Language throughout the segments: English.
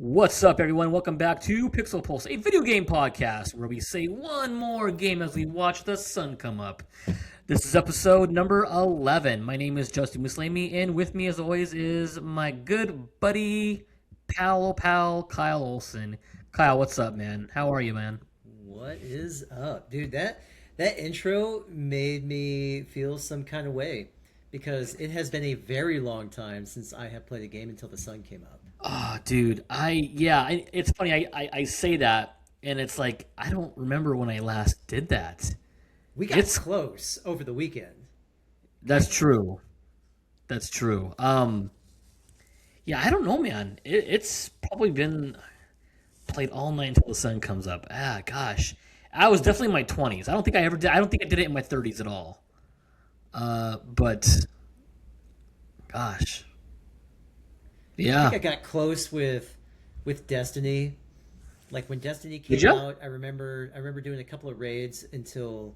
What's up, everyone? Welcome back to Pixel Pulse, a video game podcast where we say one more game as we watch the sun come up. This is episode number 11. My name is Justin Muslimi, and with me, as always, is my good buddy, pal, Kyle Olson. Kyle, what's up, man? How are you, man? What is up, dude? That intro made me feel some kind of way because it has been a very long time since I have played a game until the sun came up. Oh, dude, it's funny. I say that, and it's like I don't remember when I last did that. We got It's close over the weekend. That's true. That's true. Yeah, I don't know, man. It's probably been played all night until the sun comes up. Ah, gosh, I was definitely in my 20s. I don't think I ever did. I don't think I did it in my 30s at all. But gosh, I yeah. think I got close with Destiny. Like when Destiny Did came you? out, I remember doing a couple of raids until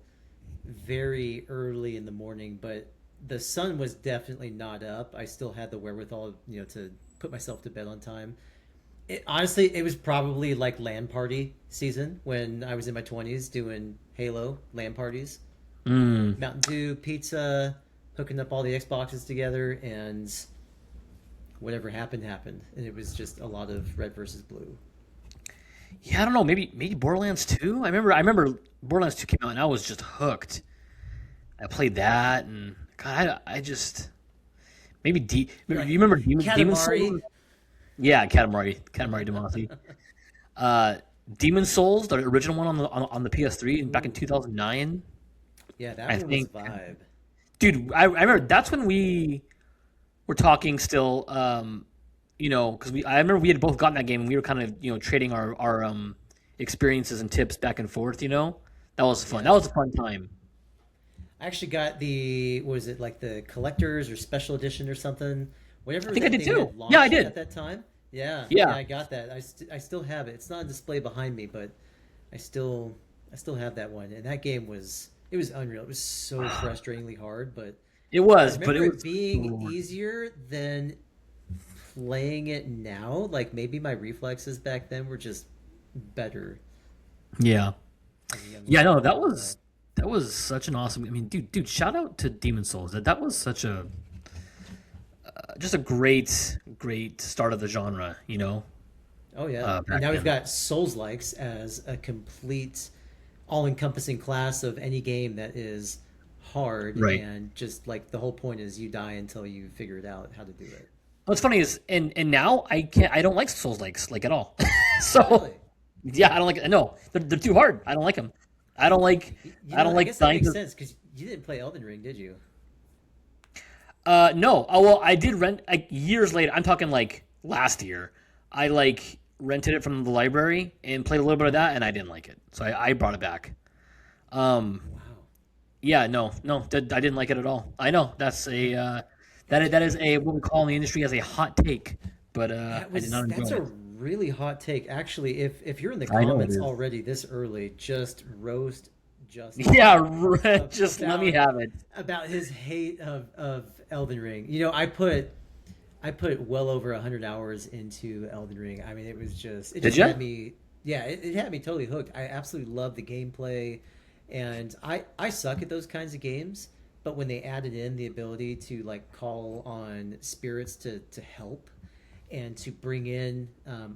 very early in the morning, but the sun was definitely not up. I still had the wherewithal, to put myself to bed on time. Honestly, it was probably like LAN party season when I was in my 20s doing Halo LAN parties. Mm. Mountain Dew, pizza, hooking up all the Xboxes together, and whatever happened happened. And it was just a lot of red versus blue. Yeah, I don't know. Maybe Borderlands 2. I remember Borderlands 2 came out, and I was just hooked. I played that, and God, I just maybe you Like remember Demon Katamari. Souls? Yeah, Katamari Damacy. Uh, Demon Souls, the original one on the PS3 back in Ooh, 2009. yeah, that I one was think, vibe. dude, I remember that's when we were talking still. Because I remember we had both gotten that game and we were kind of trading our experiences and tips back and forth. That was fun. That Yeah. was a fun time. I actually got the, was it like the collector's or special edition or something? I Whatever think I that did thing too. had Yeah, I launched at did. that time. Yeah, yeah, Yeah. I got that. I still have it. It's not on display behind me, but I still I still have that one. And that game was, it was unreal. It was so frustratingly hard, but It I was, but remember it it was. being easier than playing it now. Like maybe my reflexes back then were just better Yeah. as a young Yeah, man. no, that But was that was such an awesome. I mean, dude, shout out to Demon Souls. That was such a just a great start of the genre. oh yeah, and Back now we've then. got Souls likes as a complete, all-encompassing class of any game that is hard, Right. and just like the whole point is you die until you figure it out how to do it. What's funny is, and now I don't like Souls like at all. So Really? yeah, I don't like. No, they're too hard. I don't like them. I don't like. You I know, don't I like guess that dying makes to. sense because you didn't play Elden Ring, did you? No. Oh well, I did rent like years later. I'm talking like last year. I like rented it from the library and played a little bit of that, and I didn't like it, so I brought it back. Um, Wow. yeah, no, I didn't like it at all. I know that is a what we call in the industry as a hot take, but I did not That's enjoy a it. really hot take. Actually, if you're in the I know it comments is. already this early, just roast Justin Yeah, just let me about have it. his hate of Elden Ring. You know, I put well over 100 hours into Elden Ring. I mean, it Did just you? had me, yeah, it had me totally hooked. I absolutely love the gameplay, and I suck at those kinds of games. But when they added in the ability to like call on spirits to help and to bring in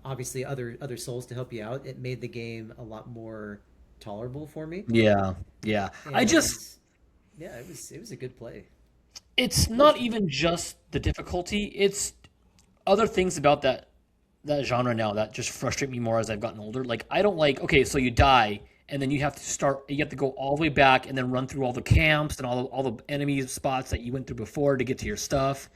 obviously other souls to help you out, it made the game a lot more tolerable for me. Yeah, yeah. And yeah, it was a good play. It's What not was even just the difficulty. It's other things about that genre now that just frustrate me more as I've gotten older. Like I don't like. Okay, so you die, and then you have to start. You have to go all the way back, and then run through all the camps and all the enemy spots that you went through before to get to your stuff.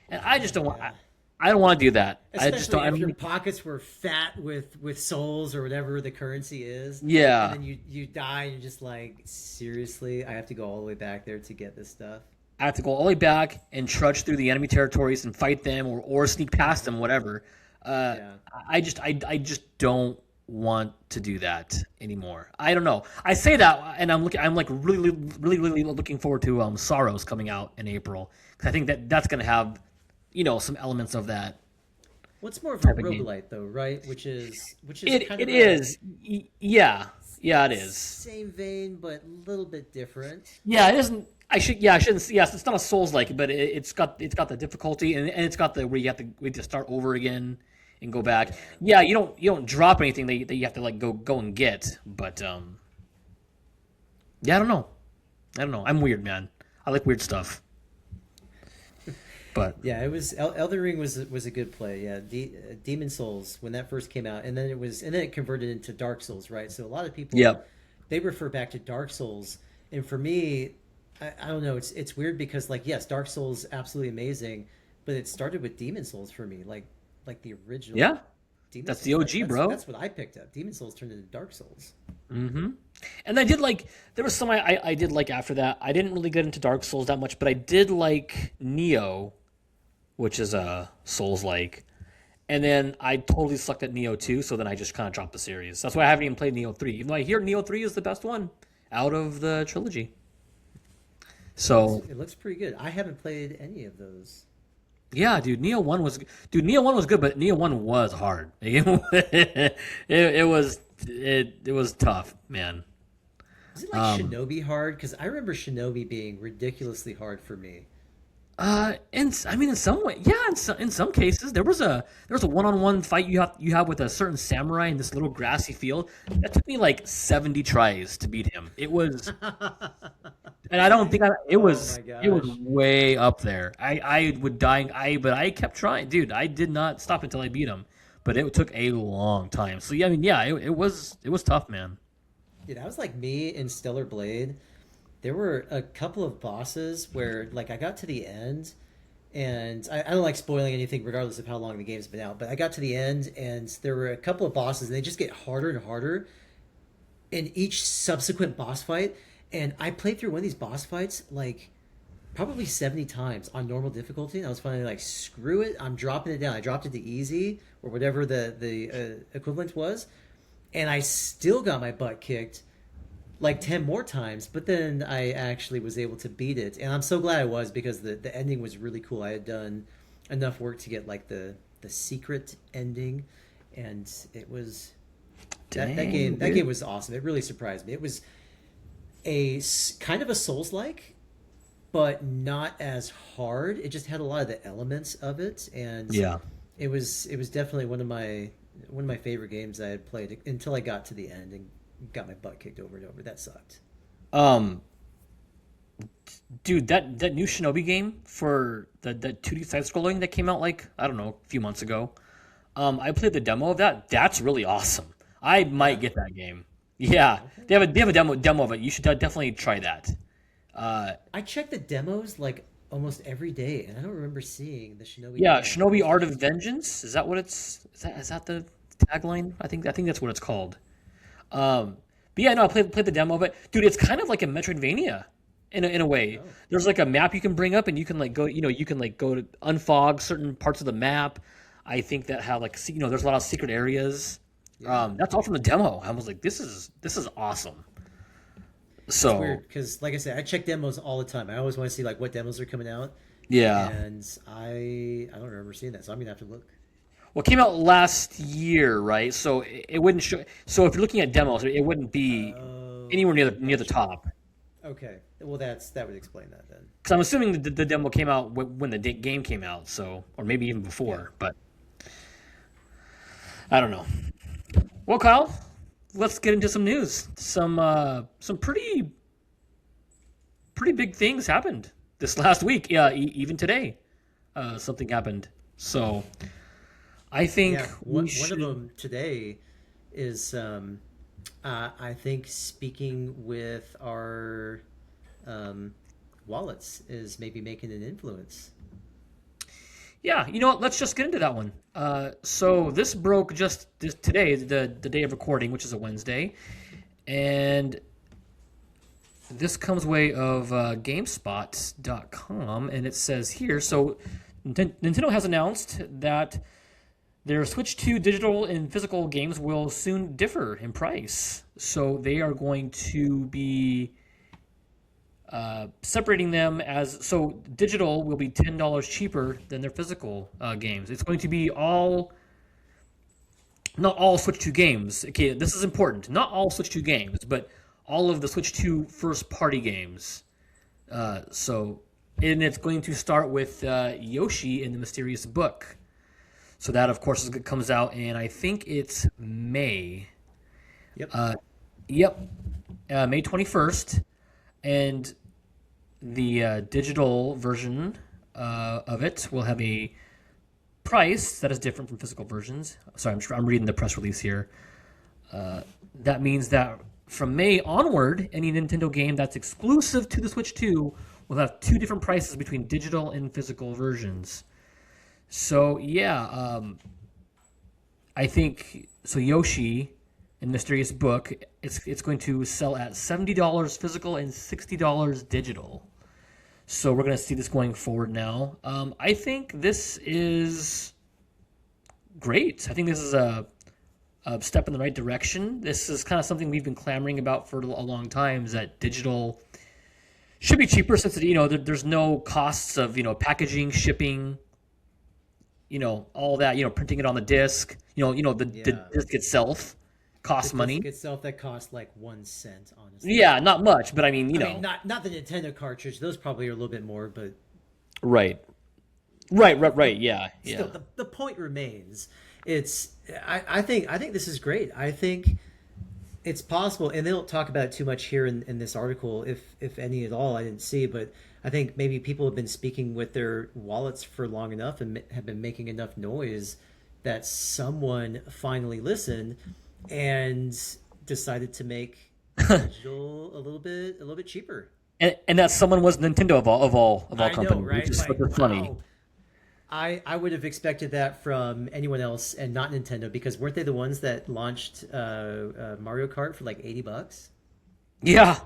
And I just don't want. yeah. I don't want to do that. I just don't. Especially I if your don't. pockets were fat with souls or whatever the currency is, and Yeah, then you die and you're just like, seriously, I have to go all the way back there to get this stuff. I have to go all the way back and trudge through the enemy territories and fight them or sneak past them, whatever. Uh, Yeah. I just don't want to do that anymore. I don't know. I say that, and I'm like really looking forward to Sorrows coming out in April because I think that's gonna have some elements of that. Well, it's more of a type of game. roguelite though, right? Which is It kind it of a is. Yeah. Yeah, it is. same vein, but a little bit different. Yeah, it isn't. I shouldn't. Yes, it's not a Souls like, but it's got the difficulty and it's got the where we have to start over again and go back. Yeah. Yeah, you don't drop anything that you have to like go and get. But yeah, I don't know. I don't know. I'm weird, man. I like weird stuff. But Yeah, it was Elden Ring was a good play. Yeah, Demon Souls when that first came out, and then it converted into Dark Souls, right? So a lot of people yep. they refer back to Dark Souls, and for me, I don't know. It's weird because like yes, Dark Souls absolutely amazing, but it started with Demon Souls for me, like the original Yeah, Demon that's the Souls. OG, bro. That's what I picked up. Demon Souls turned into Dark Souls. Mm-hmm. And I did like there was some I did like after that. I didn't really get into Dark Souls that much, but I did like Neo, which is a Souls like. And then I totally sucked at Neo 2, so then I just kind of dropped the series. That's why I haven't even played Neo 3, even though I hear Neo 3 is the best one out of the trilogy. So, It looks pretty good. I haven't played any of those. yeah, dude, Neo 1 was good, but Neo 1 was hard. It was tough, man. Is it like Um, Shinobi hard? Because I remember Shinobi being ridiculously hard for me. I mean, in some way, yeah. In some cases, there was a one-on-one fight you have with a certain samurai in this little grassy field. That took me like 70 tries to beat him. And I don't think it Oh was my it was gosh. way up there. I would die. But I kept trying, dude. I did not stop until I beat him. But it took a long time. So yeah, I mean, yeah, it was tough, man. Yeah, that was like me in Stellar Blade. There were a couple of bosses where like I got to the end and I don't like spoiling anything regardless of how long the game's been out, but I got to the end and there were a couple of bosses and they just get harder and harder in each subsequent boss fight. And I played through one of these boss fights like probably 70 times on normal difficulty, and I was finally like, screw it, I'm dropping it down. I dropped it to easy or whatever the equivalent was, and I still got my butt kicked like 10 more times, but then I actually was able to beat it, and I'm so glad I was because the ending was really cool. I had done enough work to get like the secret ending, and it was Dang, that game dude. was awesome. It really surprised me. It was kind of a Souls like, but not as hard. It just had a lot of the elements of it, and Yeah. it was definitely one of my favorite games I had played until I got to the end and got my butt kicked over and over. That sucked. Um, Dude, that new Shinobi game for the 2D side scrolling that came out like I don't know a few months ago. I played the demo of that. That's really awesome. I might Yeah. get that game. Yeah, Okay. they have a demo of it. You should definitely try that. Uh, I check the demos like almost every day, and I don't remember seeing the Shinobi yeah, demo. Shinobi Art of Vengeance. Is that what it's? Is that the tagline? I think that's what it's called. Um, but yeah, no, I played the demo of it, dude. It's kind of like a Metroidvania in a way. Oh, There's like a map you can bring up, and you can like go, you can like go to unfog certain parts of the map. I think that have like there's a lot of secret areas. yeah. That's all from the demo. I was like, this is awesome. It's So weird because, like I said, I check demos all the time. I always want to see like what demos are coming out, yeah, and I don't remember seeing that, so I'm gonna have to look. well, it came out last year, right? So it wouldn't show. So if you're looking at demos, it wouldn't be anywhere Okay, near the gotcha. top. Okay, well that would explain that then. Because I'm assuming the demo came out when the game came out, so or maybe even Yeah. before, but I don't know. Well, Kyle, let's get into some news. Some pretty big things happened this last week. Yeah, even today, something happened. So I think Yeah, we one of should. them today is I think speaking with our um, wallets is maybe making an influence. Yeah, you know what? Let's just get into that one. So this broke just today, the day of recording, which is a Wednesday, and this comes way of GameSpot.com, and it says here. So Nintendo has announced that their Switch 2 digital and physical games will soon differ in price. So they are going to be separating them digital will be $10 cheaper than their physical games. It's going to be all not all Switch 2 games. Okay, this is important. Not all Switch 2 games, but all of the Switch 2 first-party games. And it's going to start with Yoshi in the Mysterious Book. So that, of course, comes out in, I think it's May. Yep. Yep, May 21st. And the digital version of it will have a price that is different from physical versions. Sorry, I'm reading the press release here. That means that from May onward, any Nintendo game that's exclusive to the Switch 2 will have two different prices between digital and physical versions. So yeah, I think so. Yoshi in Mysterious Book, it's going to sell at $70 physical and $60 digital. So we're going to see this going forward now. I think this is great. I think this is a step in the right direction. This is kind of something we've been clamoring about for a long time, is that digital should be cheaper, since there's no costs of packaging, shipping, all that, printing it on the disc, the disc itself costs money. The disc itself, that costs like 1 cent, honestly. Yeah, not much, but I mean, not the Nintendo cartridge. Those probably are a little bit more, but right, yeah. Still, the point remains. I think this is great. I think it's possible, and they don't talk about it too much here in this article, if any at all. I didn't see, but I think maybe people have been speaking with their wallets for long enough and have been making enough noise that someone finally listened and decided to make digital a little bit cheaper. And that someone was Nintendo of all companies, know, right? Which is super funny. Wow. I would have expected that from anyone else and not Nintendo, because weren't they the ones that launched Mario Kart for like $80? Yeah.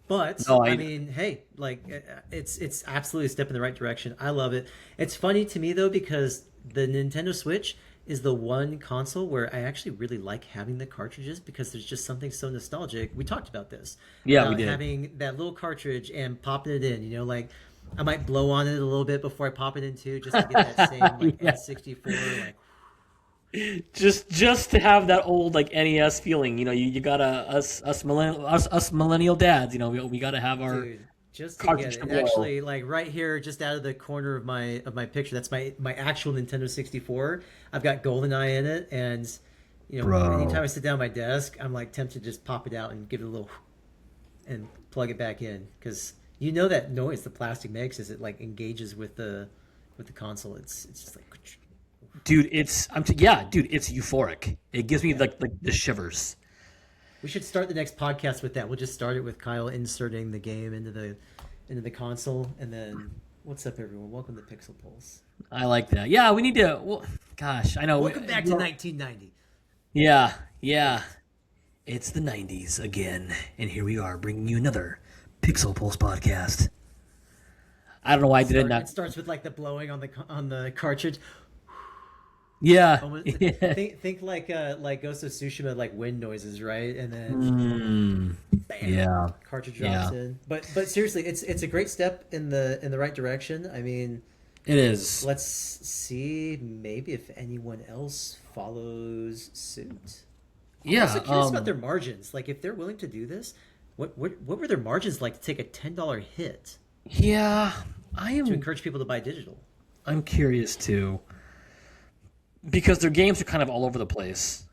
But no, I mean, hey, like it's absolutely a step in the right direction. I love it. It's funny to me though, because the Nintendo Switch is the one console where I actually really like having the cartridges, because there's just something so nostalgic. We talked about this. Yeah, we did. Having that little cartridge and popping it in, like I might blow on it a little bit before I pop it in too, just to get that same like N64 like. Just to have that old like NES feeling, you gotta us millennial dads, we gotta have our Dude, just to get it. Actually, like right here, just out of the corner of my picture, that's my actual Nintendo 64. I've got GoldenEye in it, and anytime I sit down at my desk, I'm like tempted to just pop it out and give it a little and plug it back in, because that noise the plastic makes as it like engages with the console. It's just like. Dude, it's euphoric. It gives me like the shivers. We should start the next podcast with that. We'll just start it with Kyle inserting the game into the console, and then what's up, everyone? Welcome to Pixel Pulse. I like that. Yeah, we need to. Well, gosh, I know. Welcome back to 1990. Yeah. It's the 90s again, and here we are bringing you another Pixel Pulse podcast. I don't know why I did it not. It starts with like the blowing on the cartridge. Yeah. Think like Ghost of Tsushima, like wind noises, right? And then bam, cartridge drops in. But seriously, it's a great step in the right direction. I mean, it is. Let's see maybe if anyone else follows suit. Yeah. I'm also curious about their margins. Like if they're willing to do this, what were their margins like to take a $10 hit? Yeah, I am to encourage people to buy digital. I'm curious too. Because their games are kind of all over the place,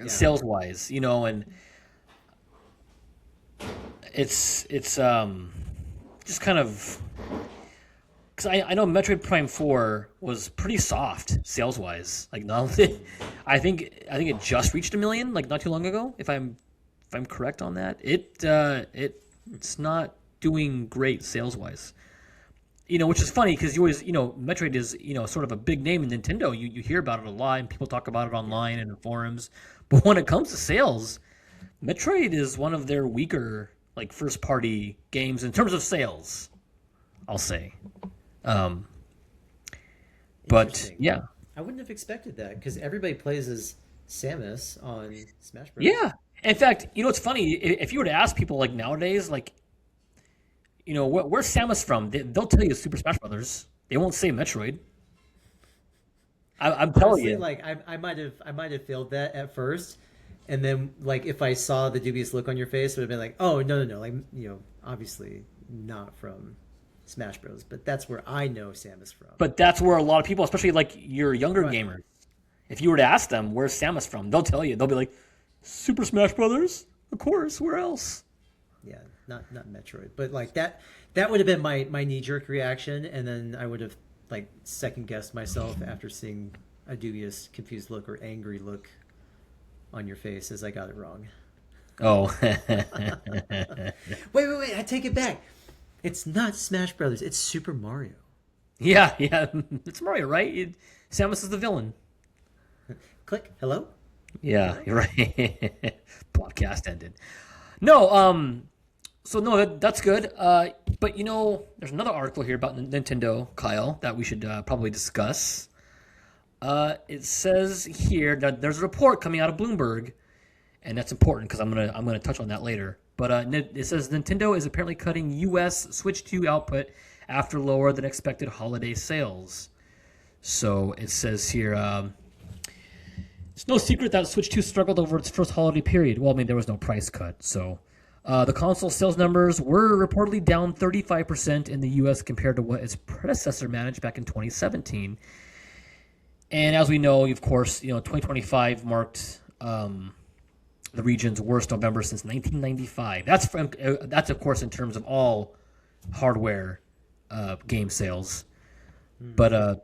sales wise, and it's just kind of, because I know Metroid Prime 4 was pretty soft sales wise. Like I think it just reached 1 million like not too long ago. If I'm correct on that, it's not doing great sales wise. Which is funny because you always, Metroid is, sort of a big name in Nintendo. You hear about it a lot, and people talk about it online and in forums. But when it comes to sales, Metroid is one of their weaker, like, first-party games in terms of sales, I'll say. But, yeah. I wouldn't have expected that, because everybody plays as Samus on Smash Bros. Yeah. In fact, it's funny. If you were to ask people, like, nowadays, like, where's Samus from? They'll tell you Super Smash Brothers. They won't say Metroid. I'm telling Honestly, you. like I might have failed that at first, and then like if I saw the dubious look on your face, it would have been like, oh no, like obviously not from Smash Bros. But that's where I know Samus from. But that's where a lot of people, especially like your younger Right. gamers, if you were to ask them where's Samus from, they'll tell you. They'll be like, Super Smash Brothers, of course. Where else? Yeah, not Metroid, but like that would have been my knee jerk reaction, and then I would have like second guessed myself after seeing a dubious, confused look or angry look on your face as I got it wrong. Oh, Wait! I take it back. It's not Smash Brothers. It's Super Mario. yeah. It's Mario, right? Samus is the villain. Click. Hello. Yeah, you're right. Podcast ended. No, so no, that's good. But there's another article here about Nintendo, Kyle, that we should probably discuss. It says here that there's a report coming out of Bloomberg, and that's important because I'm gonna touch on that later. But it says Nintendo is apparently cutting U.S. Switch 2 output after lower than expected holiday sales. So it says here. It's no secret that Switch 2 struggled over its first holiday period. Well, I mean, there was no price cut, so the console sales numbers were reportedly down 35% in the U.S. compared to what its predecessor managed back in 2017. And as we know, of course, 2025 marked the region's worst November since 1995. That's of course in terms of all hardware game sales, but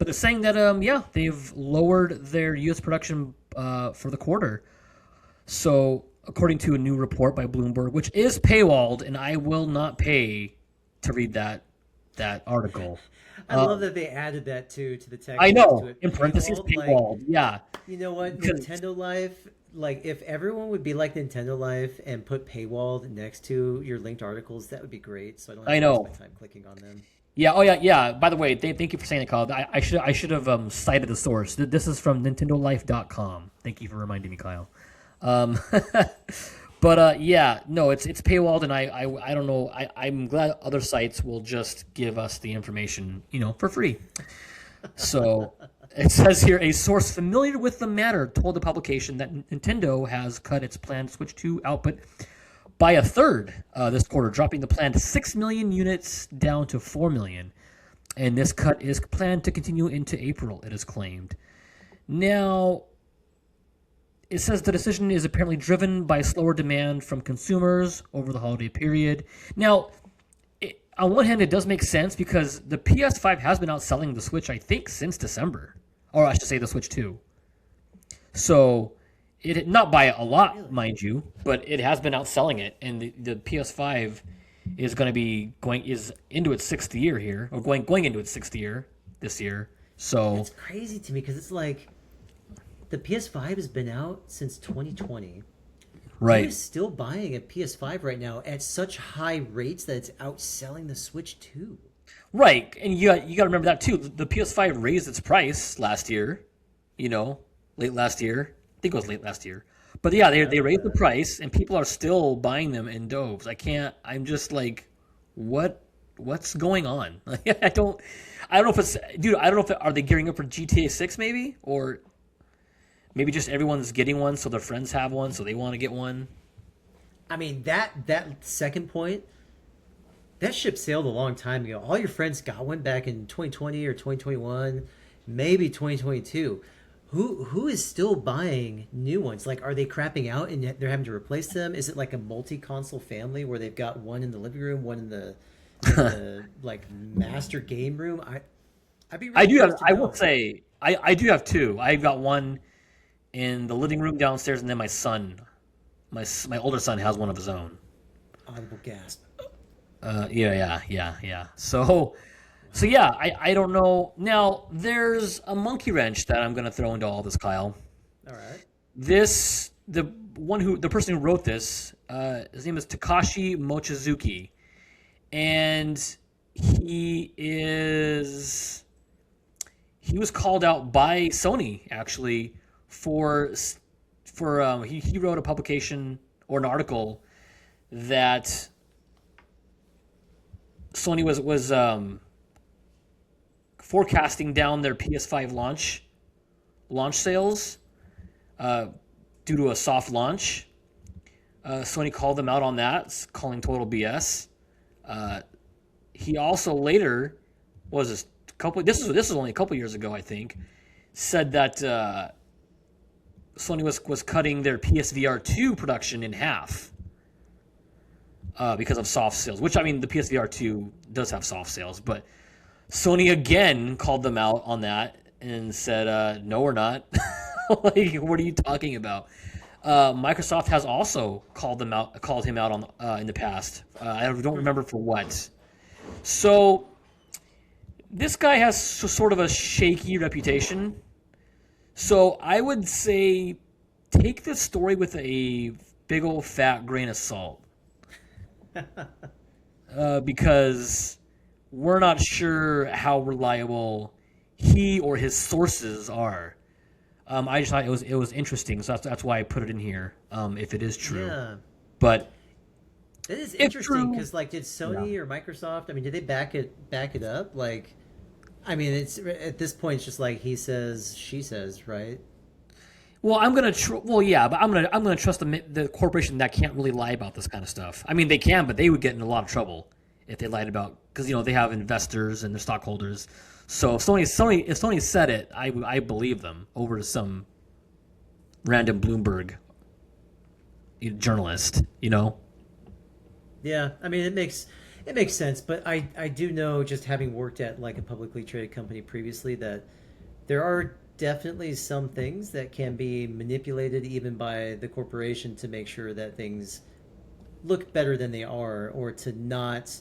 it's saying that they've lowered their U.S. production for the quarter. So according to a new report by Bloomberg, which is paywalled, and I will not pay to read that article. I love that they added that too to the text. I next know, to it, in parentheses, paywalled. Yeah. You know what? Because- Nintendo Life, like if everyone would be like Nintendo Life and put paywalled next to your linked articles, that would be great. So I don't have I to know. waste my time clicking on them. Yeah. Oh, yeah. By the way, thank you for saying that, Kyle. I should have cited the source. This is from NintendoLife.com. Thank you for reminding me, Kyle. But yeah, no, it's paywalled, and I don't know. I'm glad other sites will just give us the information, for free. So it says here a source familiar with the matter told the publication that Nintendo has cut its planned Switch 2 output by a third this quarter, dropping the planned 6 million units down to 4 million. And this cut is planned to continue into April, it is claimed. Now, it says the decision is apparently driven by slower demand from consumers over the holiday period. Now, on one hand, it does make sense because the PS5 has been outselling the Switch, I think, since December. Or I should say the Switch 2. So, it not by a lot, mind you, but it has been outselling it. And the PS5 is going to be is into its sixth year here, or going into its sixth year this year. So It's crazy to me because it's like the PS5 has been out since 2020. right. Who's still buying a PS5 right now at such high rates that it's outselling the Switch 2? Right, and you got to remember that too. The PS5 raised its price last year, late last year. I think it was late last year. But yeah, they raised the price, and people are still buying them in doves. I'm just like, what's going on? I don't know if it's, dude. I don't know if are they gearing up for GTA 6 maybe, or maybe just everyone's getting one, so their friends have one, so they want to get one. I mean, that second point, that ship sailed a long time ago. All your friends got one back in 2020 or 2021, maybe 2022. Who is still buying new ones? Like, are they crapping out and they're having to replace them? Is it like a multi-console family where they've got one in the living room, one in the like master game room? I'd be really I do have. curious to I know. will say I do have two. I've got one in the living room downstairs, and then my son, my older son, has one of his own. Audible gasp. Yeah. So yeah, I don't know. Now there's a monkey wrench that I'm gonna throw into all this, Kyle. All right. The person who wrote this, his name is Takashi Mochizuki, and he was called out by Sony actually for he wrote a publication or an article that forecasting down their PS5 launch sales due to a soft launch. Sony called them out on that, calling total BS. He also later was a couple. This is only a couple years ago, I think. Said that Sony was cutting their PSVR 2 production in half because of soft sales. Which, I mean, the PSVR 2 does have soft sales, but Sony again called them out on that and said, "No, we're not. Like, what are you talking about?" Microsoft has also called him out on in the past. I don't remember for what. So this guy has sort of a shaky reputation. So I would say take this story with a big old fat grain of salt. Because we're not sure how reliable he or his sources are. I just thought it was interesting, so that's why I put it in here. If it is true, Yeah. But It is interesting true- because, like, did Sony or Microsoft? I mean, did they back it up? Like, I mean, it's at this point, it's just like he says, she says, right? well, I'm gonna but I'm gonna trust the corporation that can't really lie about this kind of stuff. I mean, they can, but they would get in a lot of trouble if they lied about, because they have investors and their stockholders. So if Sony said it, I believe them over some random Bloomberg journalist. Yeah, I mean, it makes sense, but I do know, just having worked at like a publicly traded company previously, that there are definitely some things that can be manipulated even by the corporation to make sure that things look better than they are, or to not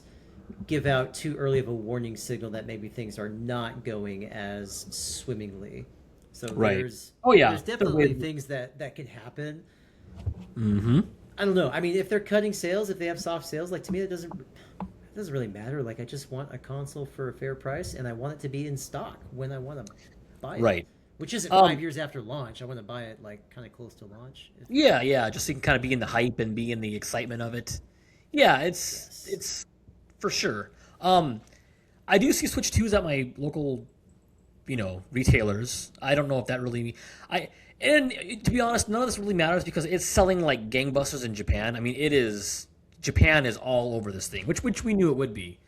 give out too early of a warning signal that maybe things are not going as swimmingly. So Right. there's Oh, yeah. there's definitely things that can happen. Mm-hmm. I don't know. I mean, if they're cutting sales, if they have soft sales, like, to me, it doesn't really matter. Like, I just want a console for a fair price, and I want it to be in stock when I want to buy it. Right. Which isn't 5 years after launch. I want to buy it like kind of close to launch. Yeah. Just so you can kind of be in the hype and be in the excitement of it. Yeah, it's for sure. I do see Switch 2s at my local, retailers. I don't know if that really. And to be honest, none of this really matters because it's selling like gangbusters in Japan. I mean, Japan is all over this thing, which we knew it would be.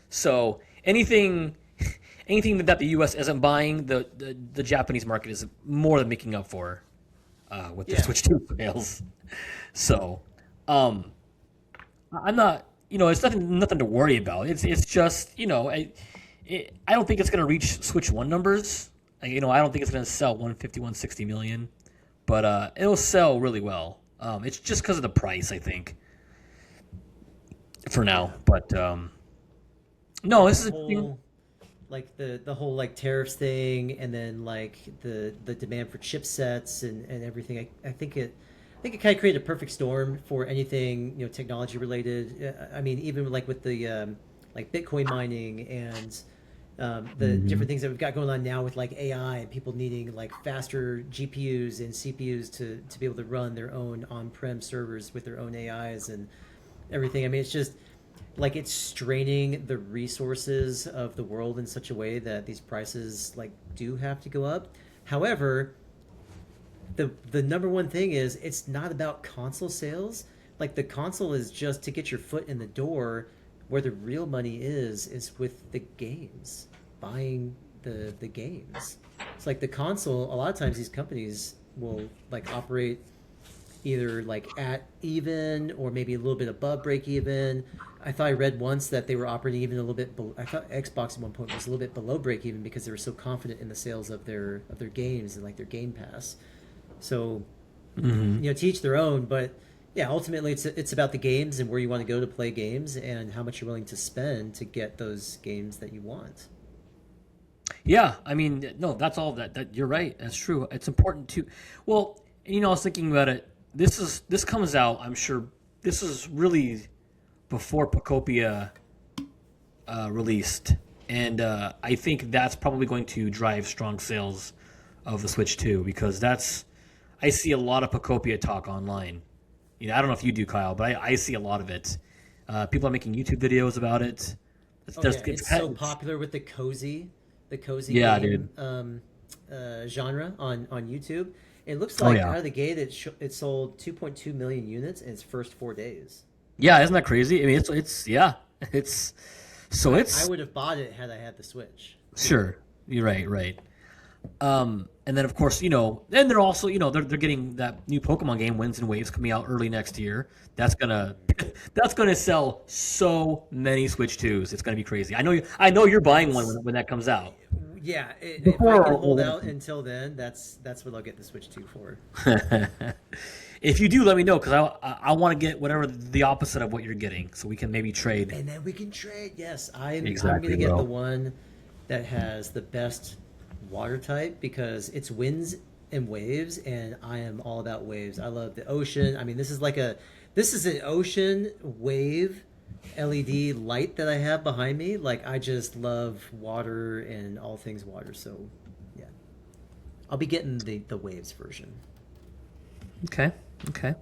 So anything that the U.S. isn't buying, the Japanese market is more than making up for with the Switch 2 sales. So I'm not, it's nothing to worry about. It's just, I don't think it's going to reach Switch 1 numbers. I don't think it's going to sell 150, 160 million, but it'll sell really well. It's just because of the price, I think, for now. But no, this is a thing. Like the whole like tariffs thing, and then like the demand for chipsets and everything. I think it kind of created a perfect storm for anything technology related. I mean, even like with the like Bitcoin mining and the different things that we've got going on now with like AI and people needing like faster GPUs and CPUs to be able to run their own on-prem servers with their own AIs and everything. I mean, it's just like it's straining the resources of the world in such a way that these prices like do have to go up. However, the number one thing is it's not about console sales. Like, the console is just to get your foot in the door. Where the real money is with the games, buying the games. It's like the console, a lot of times these companies will like operate either like at even or maybe a little bit above break even. I thought I read once that they were operating even a little bit I thought Xbox at one point was a little bit below break even because they were so confident in the sales of their games and like their Game Pass. So to each their own, but yeah, ultimately it's about the games and where you want to go to play games and how much you're willing to spend to get those games that you want. Yeah, I mean, no, that's all that you're right. That's true. It's important to, well, I was thinking about it. This comes out, I'm sure. This is really before Pocopia released, and I think that's probably going to drive strong sales of the Switch 2 because I see a lot of Pocopia talk online. I don't know if you do, Kyle, but I see a lot of it. People are making YouTube videos about it. It's so popular with the cozy the cozy Yeah, dude. game genre on YouTube. It looks Oh like yeah. out of the gate it sold 2.2 million units in its first 4 days. Yeah, isn't that crazy? I mean, it's yeah, it's so I it's would have bought it had I had the Switch. sure. You're right, right. And then of course, and they're also, they're getting that new Pokemon game, Winds and Waves, coming out early next year. That's gonna that's gonna sell so many Switch 2s. It's gonna be crazy. I know you're buying one It's when that comes out. Yeah, if I Before can hold or out until then, that's what I'll get the Switch 2 for. if you do, let me know because I want to get whatever the opposite of what you're getting, so we can maybe trade. And then we can trade. Yes, I'm Exactly, gonna get the bro. one that has the best water type because it's winds and waves, and I am all about waves. I love the ocean. I mean, this is an ocean wave LED light that I have behind me. Like I just love water and all things water. So yeah, I'll be getting the waves version. Okay. Okay.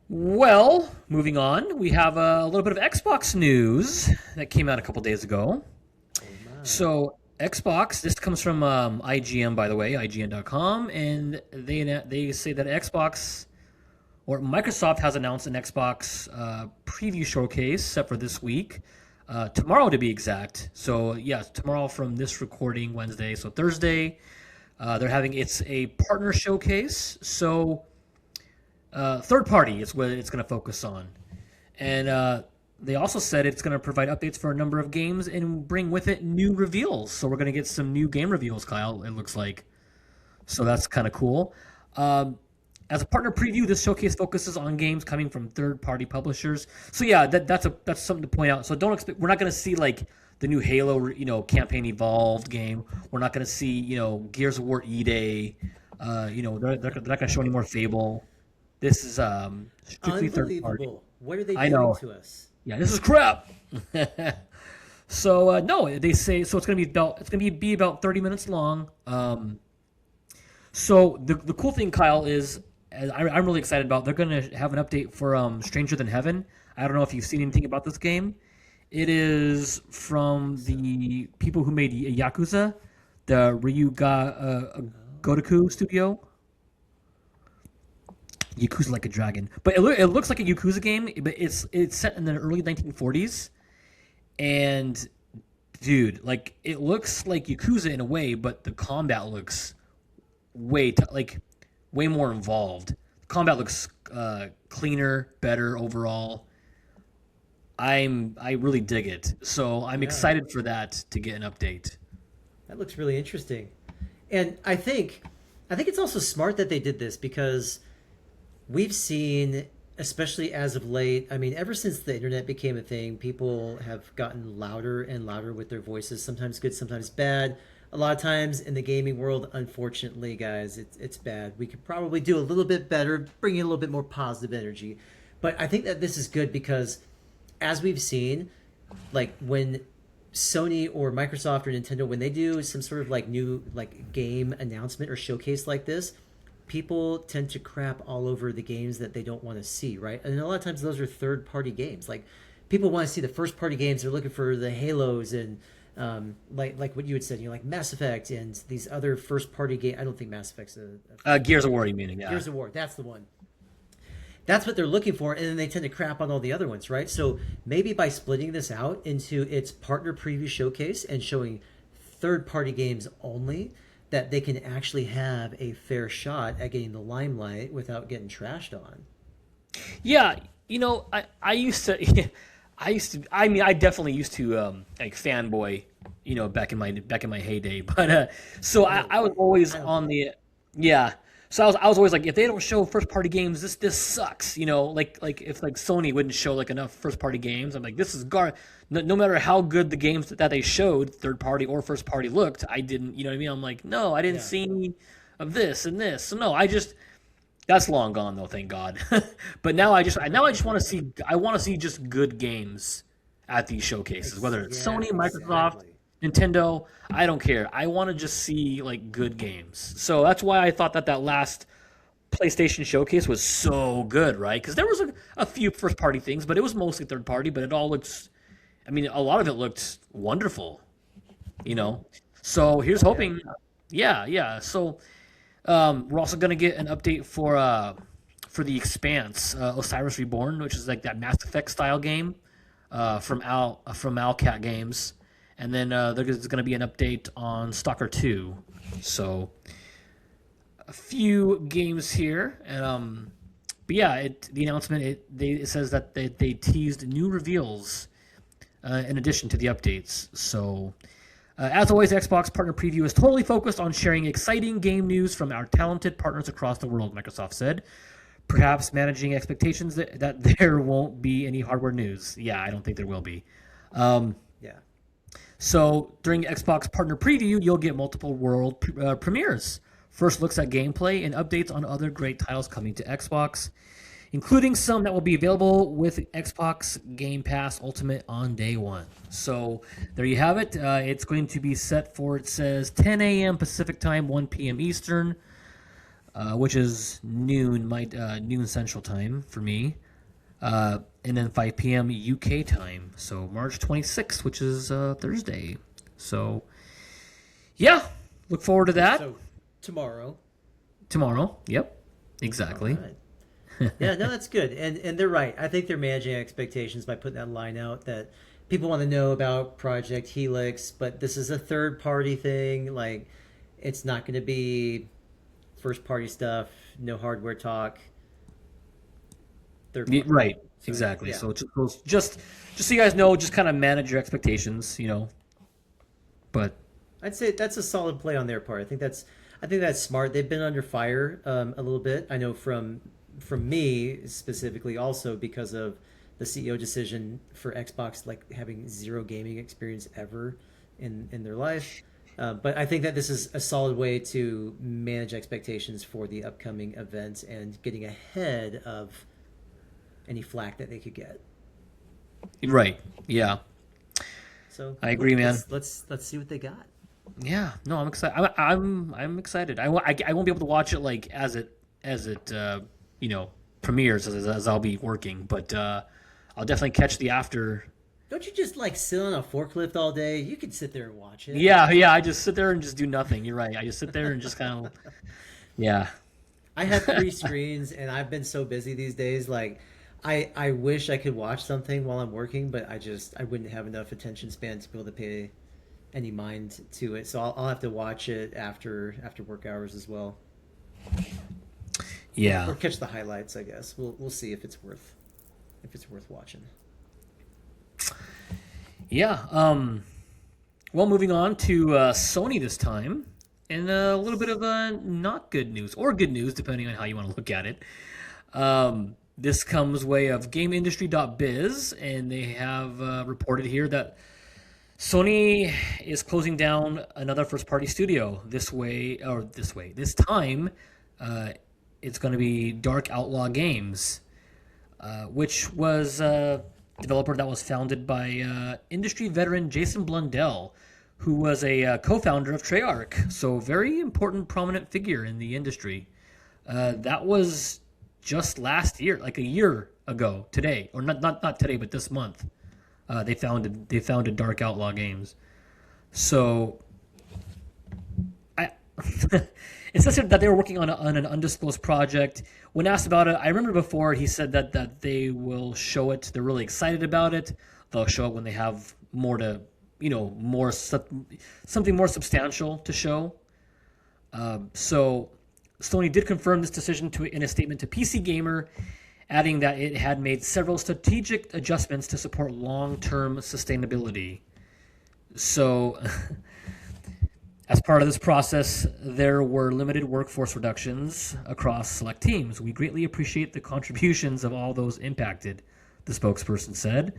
Well, moving on, we have a little bit of Xbox news that came out a couple days ago. Oh my. So Xbox, this comes from IGN, by the way, IGN.com, and they say that Xbox or Microsoft has announced an Xbox preview showcase set for this week, tomorrow to be exact. So yeah, tomorrow from this recording, Wednesday. So Thursday, they're having it's a partner showcase. So third party is what it's going to focus on, and they also said it's going to provide updates for a number of games and bring with it new reveals. So we're going to get some new game reveals, Kyle. It looks like. So that's kind of cool. As a partner preview, this showcase focuses on games coming from third-party publishers. So yeah, that's something to point out. So don't expect we're not going to see like the new Halo, campaign evolved game. We're not going to see Gears of War E-Day. They're not going to show any more Fable. This is strictly third-party. Unbelievable. What are they I doing know. to us? Yeah, this is crap. So no, they say so. It's gonna be about 30 minutes long. So the cool thing, Kyle, is I'm really excited about. They're gonna have an update for Stranger Than Heaven. I don't know if you've seen anything about this game. It is from the people who made Yakuza, the Gotoku studio. Yakuza Like a Dragon, but it looks like a Yakuza game, but it's set in the early 1940s, and dude, like it looks like Yakuza in a way, but the combat looks way more involved. The combat looks cleaner, better overall. I really dig it, so I'm Yeah, excited for that to get an update. that looks really interesting. And I think it's also smart that they did this because we've seen, especially as of late, I mean, ever since the internet became a thing, people have gotten louder and louder with their voices, sometimes good, sometimes bad. A lot of times in the gaming world, unfortunately, guys, it's bad. We could probably do a little bit better, bring in a little bit more positive energy. But I think that this is good because, as we've seen, like when Sony or Microsoft or Nintendo, when they do some sort of like new like game announcement or showcase like this, people tend to crap all over the games that they don't want to see, right? And a lot of times those are third party games. Like people want to see the first party games. They're looking for the Halos and like what you had said, like Mass Effect and these other first party game. I don't think Mass Effect's a Gears of War, you mean? Yeah. Gears of War. That's the one. That's what they're looking for, and then they tend to crap on all the other ones, right? So maybe by splitting this out into its partner preview showcase and showing third-party games only, that they can actually have a fair shot at getting the limelight without getting trashed on. Yeah, I used to, I mean, I definitely used to like fanboy, back in my heyday. But so I was always I don't on blame the, yeah. So I was always like, if they don't show first party games, this sucks. Like if like Sony wouldn't show like enough first party games, I'm like, this is no matter how good the games that they showed, third party or first party looked, I didn't, you know what I mean? I'm like, no, I you. didn't Yeah. see any of this and this. So no, that's long gone though, thank God. But now I just want to see just good games at these showcases, whether it's Yeah, Sony, Microsoft, exactly. Nintendo. I don't care. I want to just see like good games. So that's why I thought that last PlayStation showcase was so good, right? Because there was a few first party things, but it was mostly third party. But it all looks, I mean, a lot of it looked wonderful. you Hmm. know. So here's Yeah. hoping. Yeah, yeah. So we're also gonna get an update for the Expanse, Osiris Reborn, which is like that Mass Effect style game from Owlcat Games, and then there's gonna be an update on Stalker 2. So a few games here, and but yeah, the announcement it says that they teased new reveals in addition to the updates. So as always, Xbox Partner Preview is totally focused on sharing exciting game news from our talented partners across the world, Microsoft said. Perhaps managing expectations that there won't be any hardware news. Yeah, I don't think there will be. Um, Yeah. so during Xbox Partner Preview, you'll get multiple world premieres, first looks at gameplay, and updates on other great titles coming to Xbox, including some that will be available with Xbox Game Pass Ultimate on day one. So there you have it. It's going to be set for, it says, 10 a.m. Pacific time, 1 p.m. Eastern, which is noon Central Time for me, and then 5 p.m. UK time. So March 26th, which is Thursday. So yeah, look forward to that So tomorrow. tomorrow. Yep, All exactly. right. Yeah, no, that's good. And they're right. I think they're managing expectations by putting that line out that people want to know about Project Helix, but this is a third party thing. Like, it's not going to be first party stuff, no hardware talk, third party. Right, So, exactly. yeah. So just so you guys know, just kind of manage your expectations, you know. But I'd say that's a solid play on their part. I think that's smart. They've been under fire a little bit. I know from me specifically, also because of the CEO decision for Xbox, like having zero gaming experience ever in their life. But I think that this is a solid way to manage expectations for the upcoming event and getting ahead of any flack that they could get. right, yeah, So I agree, cool. man. Let's see what they got. Yeah, no, I'm excited. I'm excited. I won't be able to watch it like as it you know premieres as I'll be working, but I'll definitely catch the after. Don't you just like sit on a forklift all day? You could sit there and watch it. Yeah, yeah. I just sit there and just do nothing. You're right. I just sit there and just kind of yeah. I have three screens and I've been so busy these days. Like, I wish I could watch something while I'm working, but I wouldn't have enough attention span to be able to pay any mind to it. So I'll have to watch it after work hours as well, Yeah. or catch the highlights. I guess we'll see if it's worth watching. Yeah. Well, moving on to Sony this time, and a little bit of not good news or good news, depending on how you want to look at it. This comes way of GameIndustry.biz, and they have reported here that Sony is closing down another first-party studio. This time, uh, it's going to be Dark Outlaw Games, which was a developer that was founded by industry veteran Jason Blundell, who was a co-founder of Treyarch. So very important, prominent figure in the industry. That was just last year, like a year ago today, or not today, but this month. They founded Dark Outlaw Games. So I it says here that they were working on an undisclosed project. When asked about it, I remember before he said that they will show it. They're really excited about it. They'll show it when they have more to, something more substantial to show. So Sony did confirm this decision in a statement to PC Gamer, adding that it had made several strategic adjustments to support long-term sustainability. So as part of this process, there were limited workforce reductions across select teams. We greatly appreciate the contributions of all those impacted, the spokesperson said.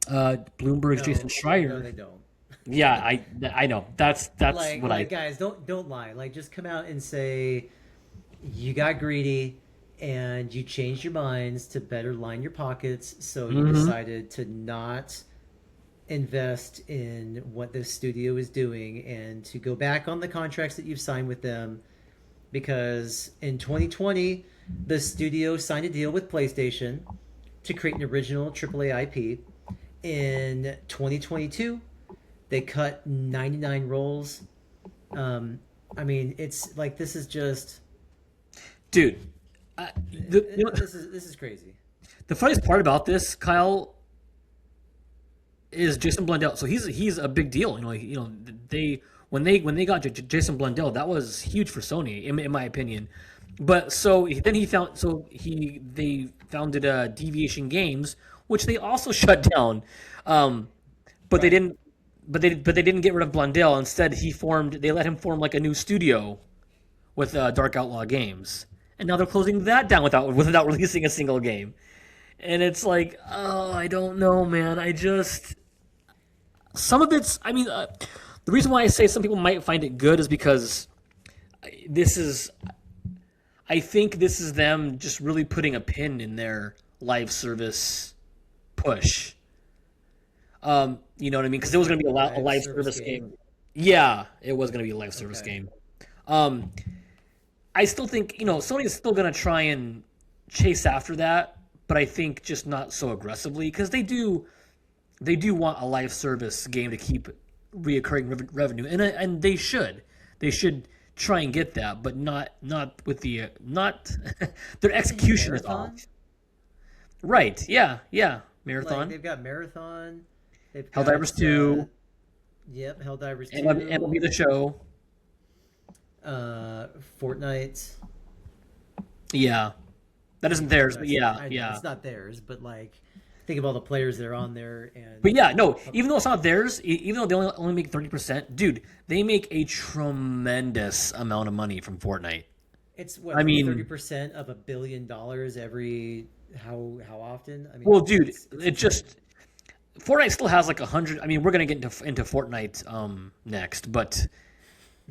Bloomberg's Jason No, they Schreier. don't. Yeah, I know. That's like what like I. guys, don't lie. Like, just come out and say you got greedy and you changed your minds to better line your pockets, so you Hmm. decided to not invest in what this studio is doing and to go back on the contracts that you've signed with them, because in 2020 the studio signed a deal with PlayStation to create an original AAA IP. In 2022 They cut 99 roles. Um, I mean, it's like this is just Dude. I, you know, this is crazy. the funniest part about this, Kyle, is Jason Blundell. So he's a big deal. They when they got Jason Blundell, that was huge for Sony, in my opinion. But then they founded Deviation Games, which they also shut down. Um, but they Right. didn't. But they didn't get rid of Blundell. Instead, they let him form like a new studio with Dark Outlaw Games, and now they're closing that down without releasing a single game. And it's like, oh, I don't know, man. I just some of it's. I mean, the reason why I say some people might find it good is because this is. I think this is them just really putting a pin in their live service push. You know what I mean? Because it was going to be a Live live service service game. game. Yeah, it was going to be a live service Okay. game. Um, I still think Sony is still going to try and chase after that, but I think just not so aggressively because they do want a live service game to keep reoccurring revenue, and they should try and get that, but not with the not their execution is Marathon? off. Right? Yeah, yeah. Like Marathon, they've got Marathon, they've got Helldivers 2, yep, Helldivers and will be 2, the show. Fortnite. Yeah, that isn't theirs, but Fortnite's not, yeah, I know yeah. it's not theirs, but like think of all the players that are on there and But yeah, no. Even though it's not theirs, even though they only make 30%, dude, they make a tremendous amount of money from Fortnite. it's I what thirty mean, percent of $1 billion every how often? I mean, well, dude, it's it insane. just Fortnite still has like 100. I mean, we're gonna get into Fortnite next, but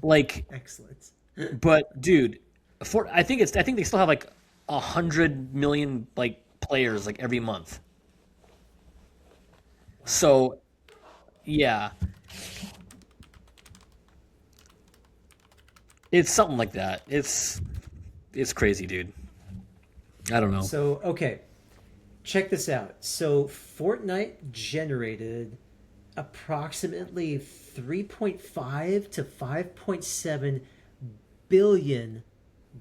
like, Excellent. but dude, I think they still have like 100 million like players like every month. So yeah, it's something like that. It's crazy, dude. I don't know. So okay, check this out. So Fortnite generated approximately 3.5 to 5.7 billion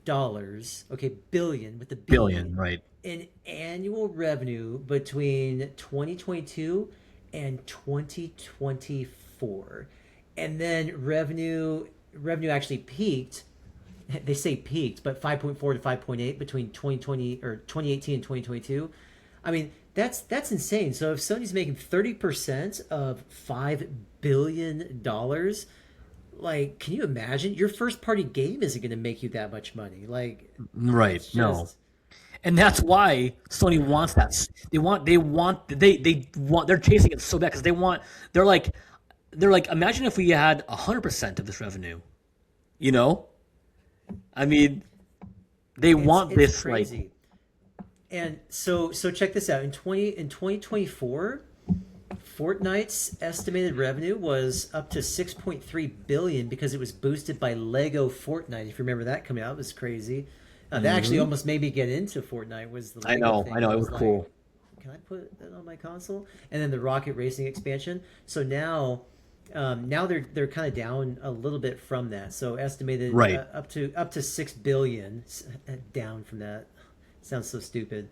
dollars. Okay, billion with the B Billion, right? in annual revenue between 2022 and 2024. And then revenue actually peaked. They say peaked, but 5.4 to 5.8 between 2020 or 2018 and 2022. I mean, that's insane. So if Sony's making 30% of $5 billion, like, can you imagine? Your first party game isn't going to make you that much money. Like, Right. it's No. just And that's why Sony wants that. They're chasing it so bad because they're like imagine if we had 100% of this revenue. You know, I mean, they want it's this like crazy. And so check this out. In 2024, Fortnite's estimated revenue was up to 6.3 billion because it was boosted by Lego Fortnite. If you remember that coming out, it was crazy. That actually Mhm. almost made me get into Fortnite. Was the I Lego know, I thing? know, I it was was like, cool. can I put that on my console? And then the Rocket Racing expansion. So now they're kind of down a little bit from that. So estimated Right. up to 6 billion down from that. Sounds so stupid.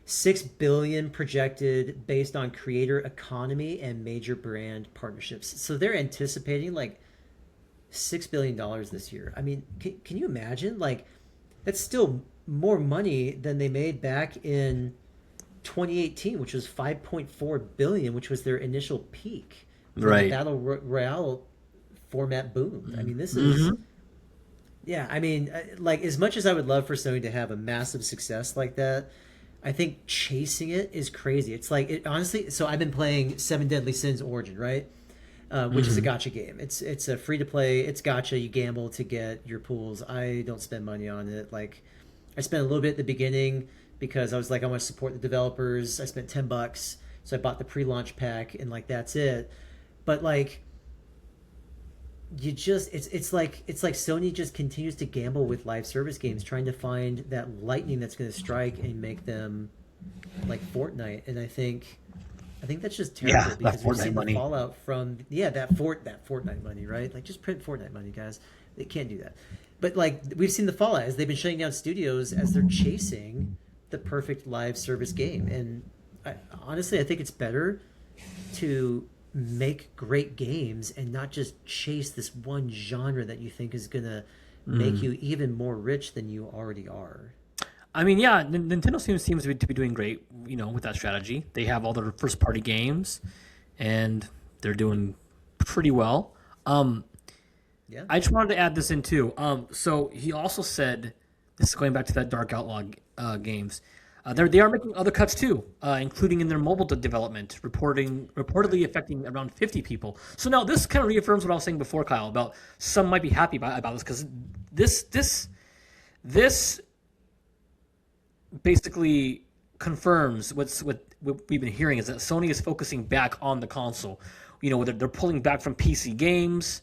6 billion projected based on creator economy and major brand partnerships. So they're anticipating like $6 billion this year. I mean, can you imagine? Like, that's still more money than they made back in 2018, which was 5.4 billion, which was their initial peak when the Right. battle royale format boomed. I mean, this is Hmm. yeah. I mean, like as much as I would love for Sony to have a massive success like that, I think chasing it is crazy. It's like it honestly. So I've been playing Seven Deadly Sins Origin, right? Which is a Hmm. gotcha game. It's a free to play. It's gotcha. You gamble to get your pools. I don't spend money on it. Like I spent a little bit at the beginning because I was like I want to support the developers. I spent $10, so I bought the pre-launch pack and like that's it. But like you just it's like Sony just continues to gamble with live service games, trying to find that lightning that's going to strike and make them like Fortnite. And I think I think that's just Yeah, terrible that because we've Fortnite seen the money. fallout from that Fortnite money, right? Like just print Fortnite money, guys. They can't do that. But like we've seen the fallout as they've been shutting down studios as they're chasing the perfect live service game. And honestly, I think it's better to make great games and not just chase this one genre that you think is gonna make Mm. you even more rich than you already are. I mean, yeah, Nintendo seems to be doing great, with that strategy. They have all their first party games, and they're doing pretty well. Um, Yeah. I just wanted to add this in too. So he also said, this is going back to that Dark Outlaw games. They are making other cuts too, including in their mobile development, reportedly affecting around 50 people. So now this kind of reaffirms what I was saying before, Kyle, about some might be happy about this because this basically confirms what we've been hearing is that Sony is focusing back on the console. They're pulling back from PC games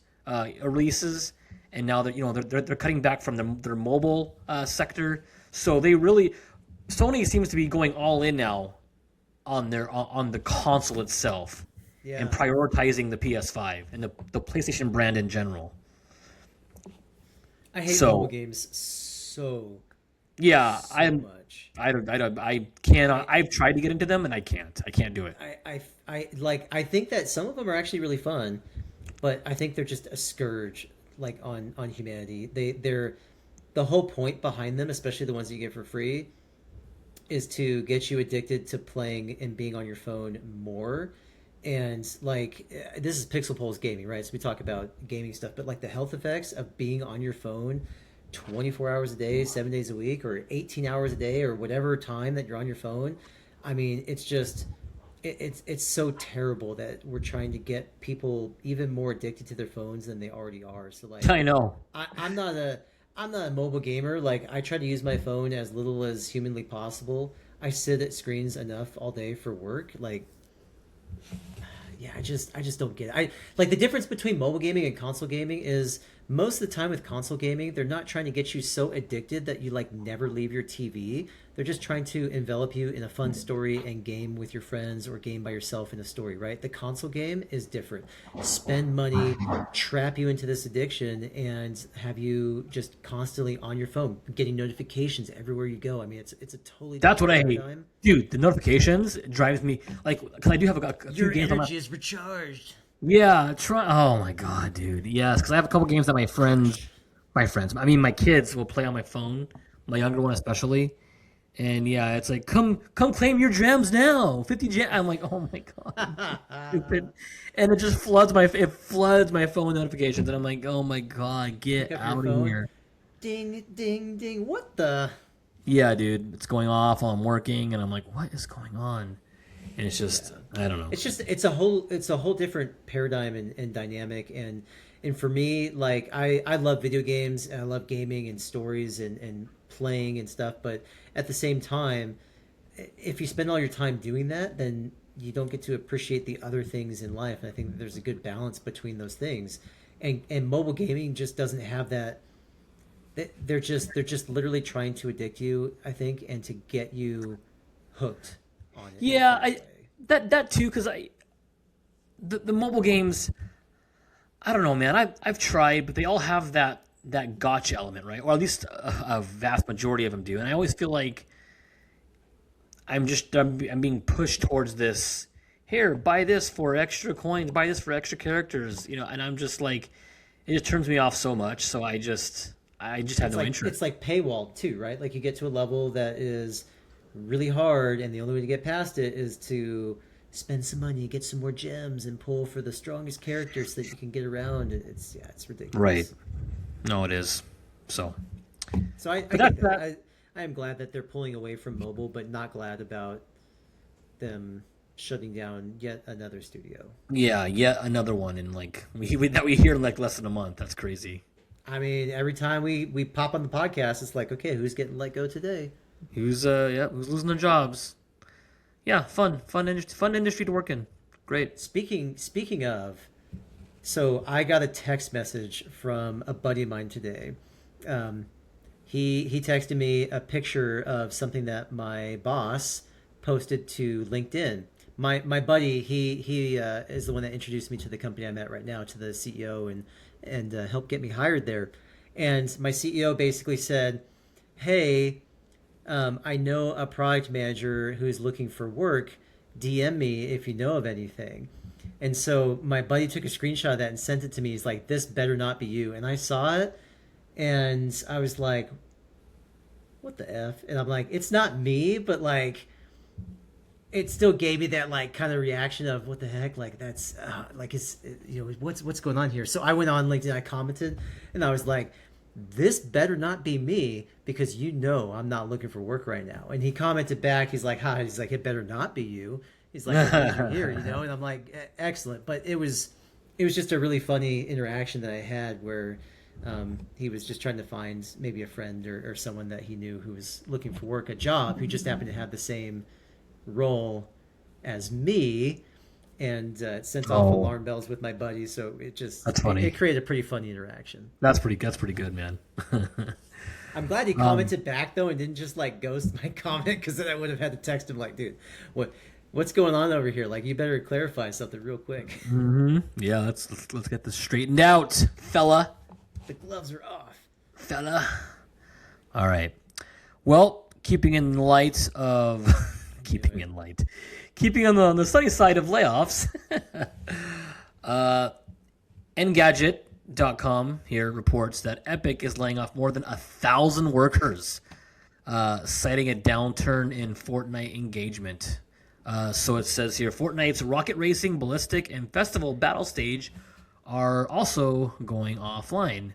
releases, and now they're cutting back from their mobile sector. So Sony seems to be going all in now on the console itself and Yeah. prioritizing the PS5 and the PlayStation brand in general. I hate mobile So games so yeah, so much. I cannot. I, I've tried to get into them and I can't. I can't do it. I think that some of them are actually really fun, but I think they're just a scourge like on humanity. They're the whole point behind them, especially the ones that you get for free, is to get you addicted to playing and being on your phone more. And like this is Pixel Pulse gaming, right? So we talk about gaming stuff, but like the health effects of being on your phone 24 hours a day, 7 days a week, or 18 hours a day, or whatever time that you're on your phone. I mean, it's just it's so terrible that we're trying to get people even more addicted to their phones than they already are. So like, I know. I'm not a mobile gamer. Like I try to use my phone as little as humanly possible. I sit at screens enough all day for work. Like yeah, I just don't get it. I like the difference between mobile gaming and console gaming is most of the time with console gaming, they're not trying to get you so addicted that you like never leave your TV. They're just trying to envelop you in a fun story and game with your friends or game by yourself in a story, right? The console game is different. Spend money, trap you into this addiction, and have you just constantly on your phone, getting notifications everywhere you go. I mean, it's a totally That's what different I hate, paradigm. dude. The notifications drives me like because I do have a few Your games on my. energy is recharged. Yeah, try. Oh my god, dude. Yes, because I have a couple games that my friends. I mean, my kids will play on my phone. My younger one especially. And yeah, it's like come claim your gems now. 50 gems. I'm like, oh my god, stupid. And it floods my phone notifications, and I'm like, oh my god, Pick get up your out of phone. here. Ding, ding, ding. What the? Yeah, dude, it's going off while I'm working, and I'm like, what is going on? And it's just, I don't know. It's a whole different paradigm and dynamic and for me like I love video games and I love gaming and stories and playing and stuff, but at the same time if you spend all your time doing that, then you don't get to appreciate the other things in life, and I think that there's a good balance between those things. And mobile gaming just doesn't have that. They're just literally trying to addict you, I think, and to get you hooked on it in a Yeah, fast I way. that too, because the mobile games. I don't know, man. I've tried, but they all have that gotcha element, right? Or at least a vast majority of them do. And I always feel like I'm being pushed towards this. Here, buy this for extra coins. Buy this for extra characters. And I'm just like, it just turns me off so much. So I just have it's no like it's interest. like paywall too, right? Like you get to a level that is really hard, and the only way to get past it is to spend some money, get some more gems, and pull for the strongest characters so that you can get around. It's Right. ridiculous. No, it is. So, So I but get that's that. that. I am glad that they're pulling away from mobile, but not glad about them shutting down yet another studio. Yeah, yet another one in like that we hear in like less than a month. That's crazy. I mean, every time we pop on the podcast, it's like, okay, who's getting let go today? Who's losing their jobs? Yeah, fun industry to work in. Great. Speaking of, so I got a text message from a buddy of mine today. Um, he texted me a picture of something that my boss posted to LinkedIn. my buddy, he is the one that introduced me to the company I'm at right now, to the CEO, and helped get me hired there. And my CEO basically said, "Hey, I know a product manager who's looking for work. DM me if you know of anything." And so my buddy took a screenshot of that and sent it to me. He's like, "This better not be you." And I saw it, and I was like, "What the f?" And I'm like, "It's not me," but like, it still gave me that like kind of reaction of what the heck, like that's like it's what's going on here. So I went on LinkedIn, I commented, and I was like, this better not be me, because I'm not looking for work right now. And he commented back, he's like, "Hi," he's like, "It better not be you." He's like, "I'm glad you're here," and I'm like, Excellent." But it was just a really funny interaction that I had where he was just trying to find maybe a friend or someone that he knew who was looking for work, a job, who just happened to have the same role as me, and it sent off Oh, alarm bells with my buddy. So that's it funny. created a pretty funny interaction. That's pretty good, man. I'm glad he um, commented back though and didn't just like ghost my comment, because then I would have had to text him like, "Dude, what's going on over here? Like, you better clarify something real quick." yeah, let's get this straightened out, fella. The gloves are off. Fella. All right. Well, keeping in light of keeping on the sunny side of layoffs. uh, Engadget.com here reports that Epic is laying off more than 1,000 workers, citing a downturn in Fortnite engagement. So it says here, Fortnite's rocket racing, ballistic, and festival battle stage are also going offline.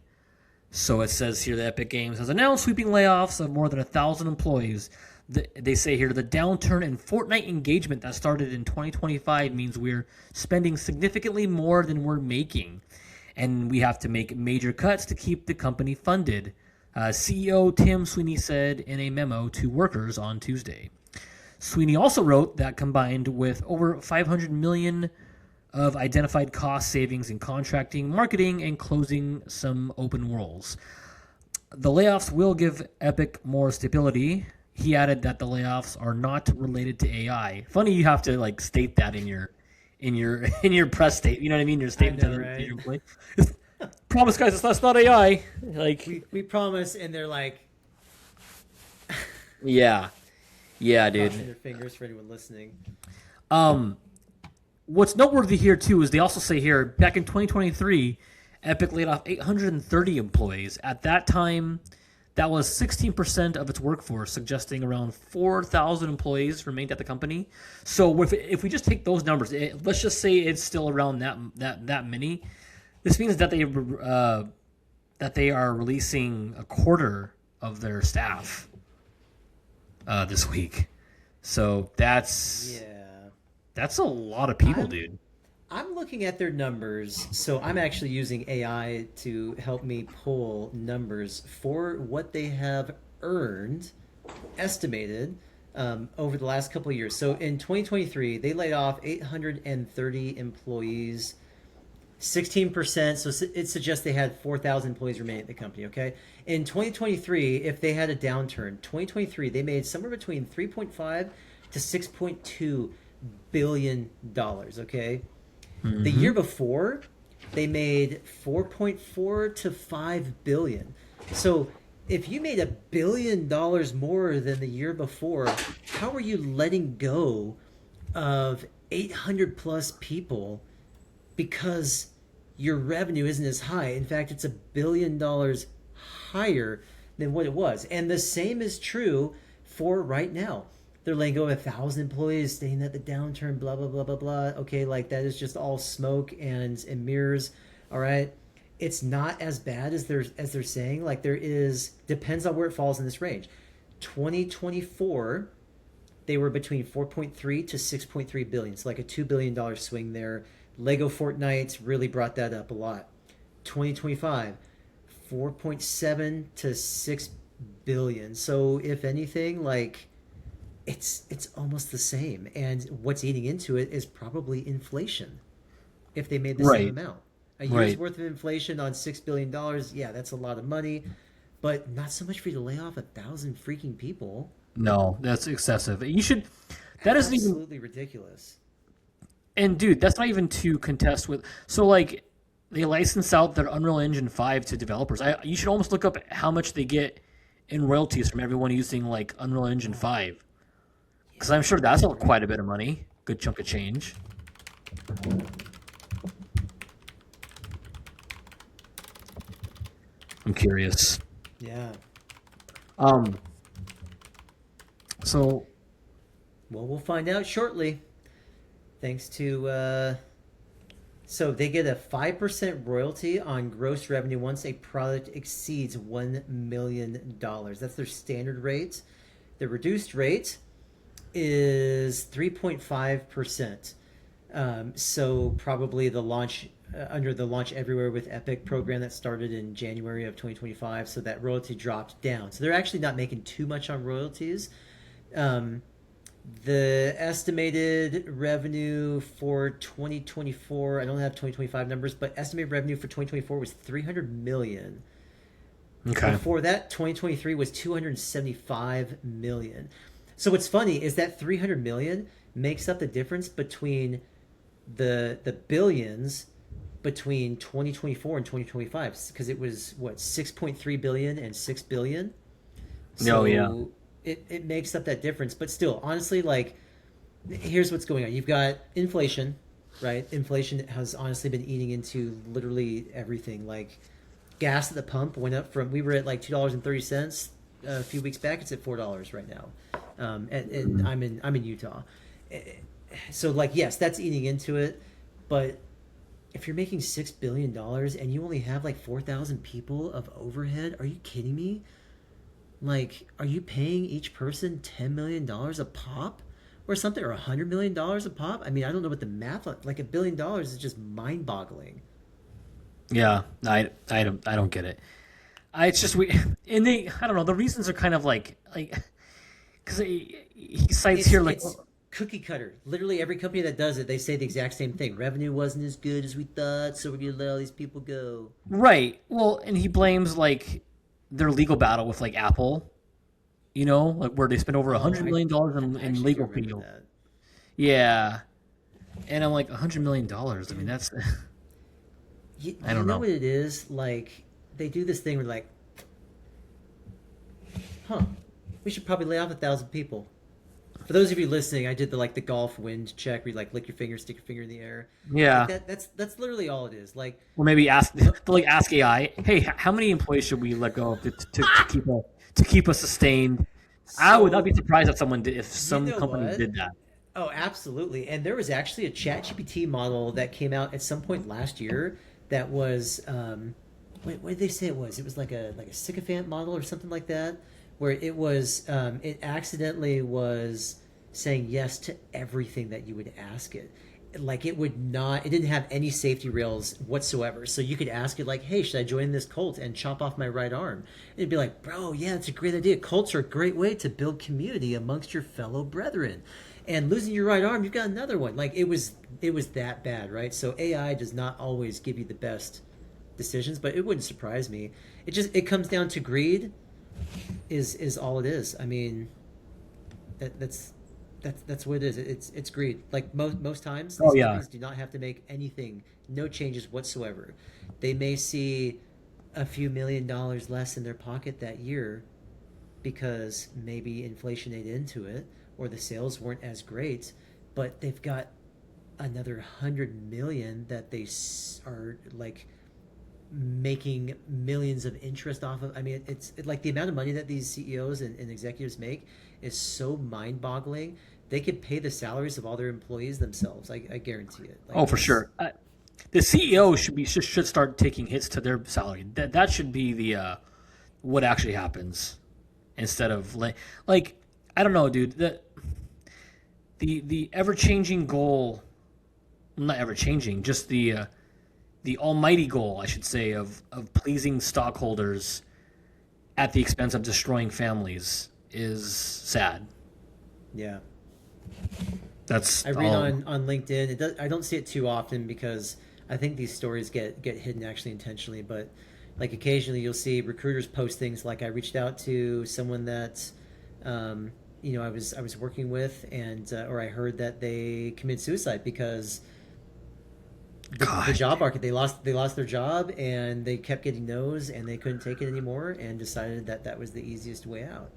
So it says here that Epic Games has announced sweeping layoffs of more than 1,000 employees. They say here the downturn in Fortnite engagement that started in 2025 means we're spending significantly more than we're making, and we have to make major cuts to keep the company funded. CEO Tim Sweeney said in a memo to workers on Tuesday. Sweeney also wrote that combined with over 500 million of identified cost savings in contracting, marketing, and closing some open roles, the layoffs will give Epic more stability. He added that the layoffs are not related to AI. Funny you have to like state that in your in your press state. You know what I mean? Your statement I know, to right? your employee. Promise, guys, that's not AI. Like, We promise, and they're like yeah, yeah, dude. crossing their fingers for anyone listening. What's noteworthy here too is they also say here back in 2023, Epic laid off 830 employees. At that time, that was 16% of its workforce, suggesting around 4,000 employees remained at the company. So if we just take those numbers, let's just say it's still around that many. This means that they are releasing a quarter of their staff this week. So that's a lot of people, dude. I'm looking at their numbers, so I'm actually using AI to help me pull numbers for what they have earned, estimated, over the last couple of years. So in 2023, they laid off 830 employees, 16%. So it suggests they had 4,000 employees remaining at the company, okay? In 2023, if they had a downturn, 2023, they made somewhere between 3.5 to 6.2 billion dollars, okay? The year before, they made 4.4 to 5 billion. So if you made $1 billion more than the year before, how are you letting go of 800 plus people because your revenue isn't as high? In fact, it's $1 billion higher than what it was. And the same is true for right now. They're letting go of 1,000 employees, staying at the downturn, blah, blah, blah, blah, blah. Okay, like that is just all smoke and mirrors. All right. It's not as bad as they're saying. Like depends on where it falls in this range. 2024, they were between 4.3 to 6.3 billion. So like a $2 billion swing there. Lego Fortnite really brought that up a lot. 2025, 4.7 to 6 billion. So if anything, like it's almost the same. And what's eating into it is probably inflation. If they made the same amount. A year's worth of inflation on $6 billion, yeah, that's a lot of money. But not so much for you to lay off 1,000 freaking people. No, that's excessive. You should. That isn't even absolutely ridiculous. And dude, that's not even to contest with. So like, they license out their Unreal Engine 5 to developers. You should almost look up how much they get in royalties from everyone using like Unreal Engine 5, because I'm sure that's quite a bit of money, good chunk of change. I'm curious. Yeah. Um. So Well, we'll find out shortly. Thanks to so they get a 5% royalty on gross revenue once a product exceeds $1 million. That's their standard rate. The reduced rate is 3.5%. So probably the launch under the Launch Everywhere with Epic program that started in January of 2025. So that royalty dropped down. So they're actually not making too much on royalties. Um, the estimated revenue for 2024, I don't have 2025 numbers, but estimated revenue for 2024 was 300 million. okay. Before that, 2023 was 275 million. So what's funny is that 300 million makes up the difference between the billions between 2024 and 2025, because it was what, 6.3 billion and 6 billion. Oh yeah. So it makes up that difference. But still, honestly, like, here's what's going on. You've got inflation, right? Inflation has honestly been eating into literally everything. Like, gas at the pump went up from, we were at like $2.30 a few weeks back. It's at $4 right now. And I'm in Utah. So like, yes, that's eating into it. But if you're making $6 billion and you only have like 4,000 people of overhead, are you kidding me? Like, are you paying each person $10 million a pop or something, or $100 million a pop? I mean, I don't know what the math, like $1 billion is just mind boggling. Yeah. I don't get it. It's just we and they I don't know, the reasons are kind of like because he cites It's here like it's cookie cutter. Literally every company that does it, they say the exact same thing. Revenue wasn't as good as we thought, so we're gonna let all these people go. right. Well, and he blames like their legal battle with like Apple, like where they spent over a Oh, hundred million dollars I in actually do legal remember fees. that. Yeah, and I'm like $100 million. I mean, that's I You don't know know. what it is? Like, they do this thing where like, huh, we should probably lay off 1,000 people. For those of you listening, I did the golf wind check where you like lick your finger, stick your finger in the air. Like Yeah, that's literally all it is. Like, or maybe ask no, to like ask AI, hey, how many employees should we let go of to keep us sustained? I would not be so surprised if if you some know company what? did that. Oh, absolutely. And there was actually a ChatGPT model that came out at some point last year that was what did they say it was? It was like a sycophant model or something like that, where it was it accidentally was saying yes to everything that you would ask it. Like, it didn't have any safety rails whatsoever. So you could ask it like, hey, should I join this cult and chop off my right arm? And it'd be like, bro, yeah, it's a great idea. Cults are a great way to build community amongst your fellow brethren. And losing your right arm, you've got another one. Like, it was that bad, right? So AI does not always give you the best decisions, but it wouldn't surprise me. It comes down to greed, is all it is. I mean, that's what it is. It's greed. Like, most times, Oh these yeah, companies do not have to make anything, no changes whatsoever. They may see a few $1 million less in their pocket that year because maybe inflation ate into it or the sales weren't as great, but they've got another 100 million that they are like making millions of interest off of. I mean, like the amount of money that these CEOs and executives make is so mind-boggling. They could pay the salaries of all their employees themselves. I guarantee it. oh Like, for sure. The CEO should start taking hits to their salary. That should be the what actually happens instead of like I don't know, dude. The ever changing goal, not ever changing, just the almighty goal, I should say, of pleasing stockholders at the expense of destroying families is sad. yeah. That's I read all. on LinkedIn. I don't see it too often because I think these stories get hidden actually intentionally. But like occasionally you'll see recruiters post things like, I reached out to someone that I was working with, and or I heard that they committed suicide because the God. job market, they lost their job, and they kept getting no's, and they couldn't take it anymore, and decided that that was the easiest way out.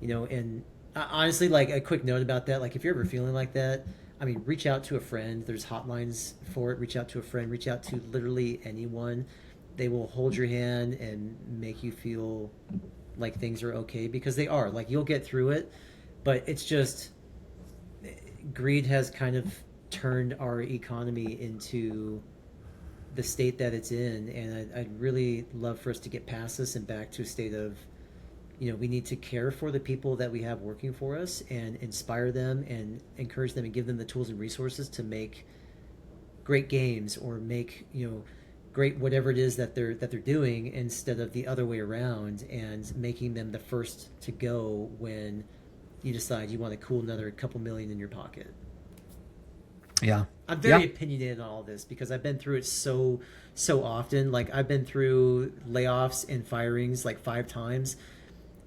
And honestly, like, a quick note about that, like, if you're ever feeling like that, I mean, reach out to a friend. There's hotlines for it. Reach out to a friend. Reach out to literally anyone. They will hold your hand and make you feel like things are okay, because they are. Like, you'll get through it, but it's just greed has kind of turned our economy into the state that it's in, and I'd really love for us to get past this and back to a state of, we need to care for the people that we have working for us and inspire them and encourage them and give them the tools and resources to make great games, or make, great whatever it is that they're doing, instead of the other way around, and making them the first to go when you decide you want to cool another couple million in your pocket. Yeah. I'm Yeah. very opinionated on all this because I've been through it so often. Like, I've been through layoffs and firings like 5 times.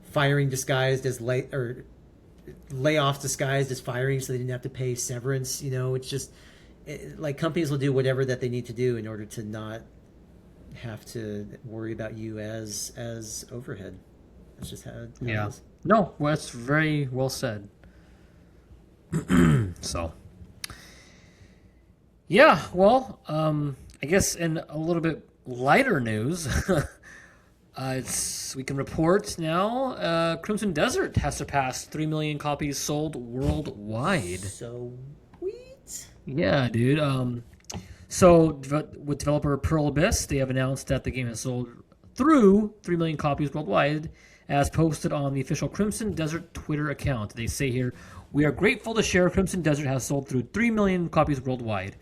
Firing disguised as or layoffs disguised as firing, so they didn't have to pay severance. It's just like, companies will do whatever that they need to do in order to not have to worry about you as overhead. That's just how it Yeah. is. No, well, that's very well said. So, yeah, well, I guess in a little bit lighter news, we can report now Crimson Desert has surpassed 3 million copies sold worldwide. So sweet. Yeah, dude. With developer Pearl Abyss, they have announced that the game has sold through 3 million copies worldwide, as posted on the official Crimson Desert Twitter account. They say here, "We are grateful to share Crimson Desert has sold through 3 million copies worldwide.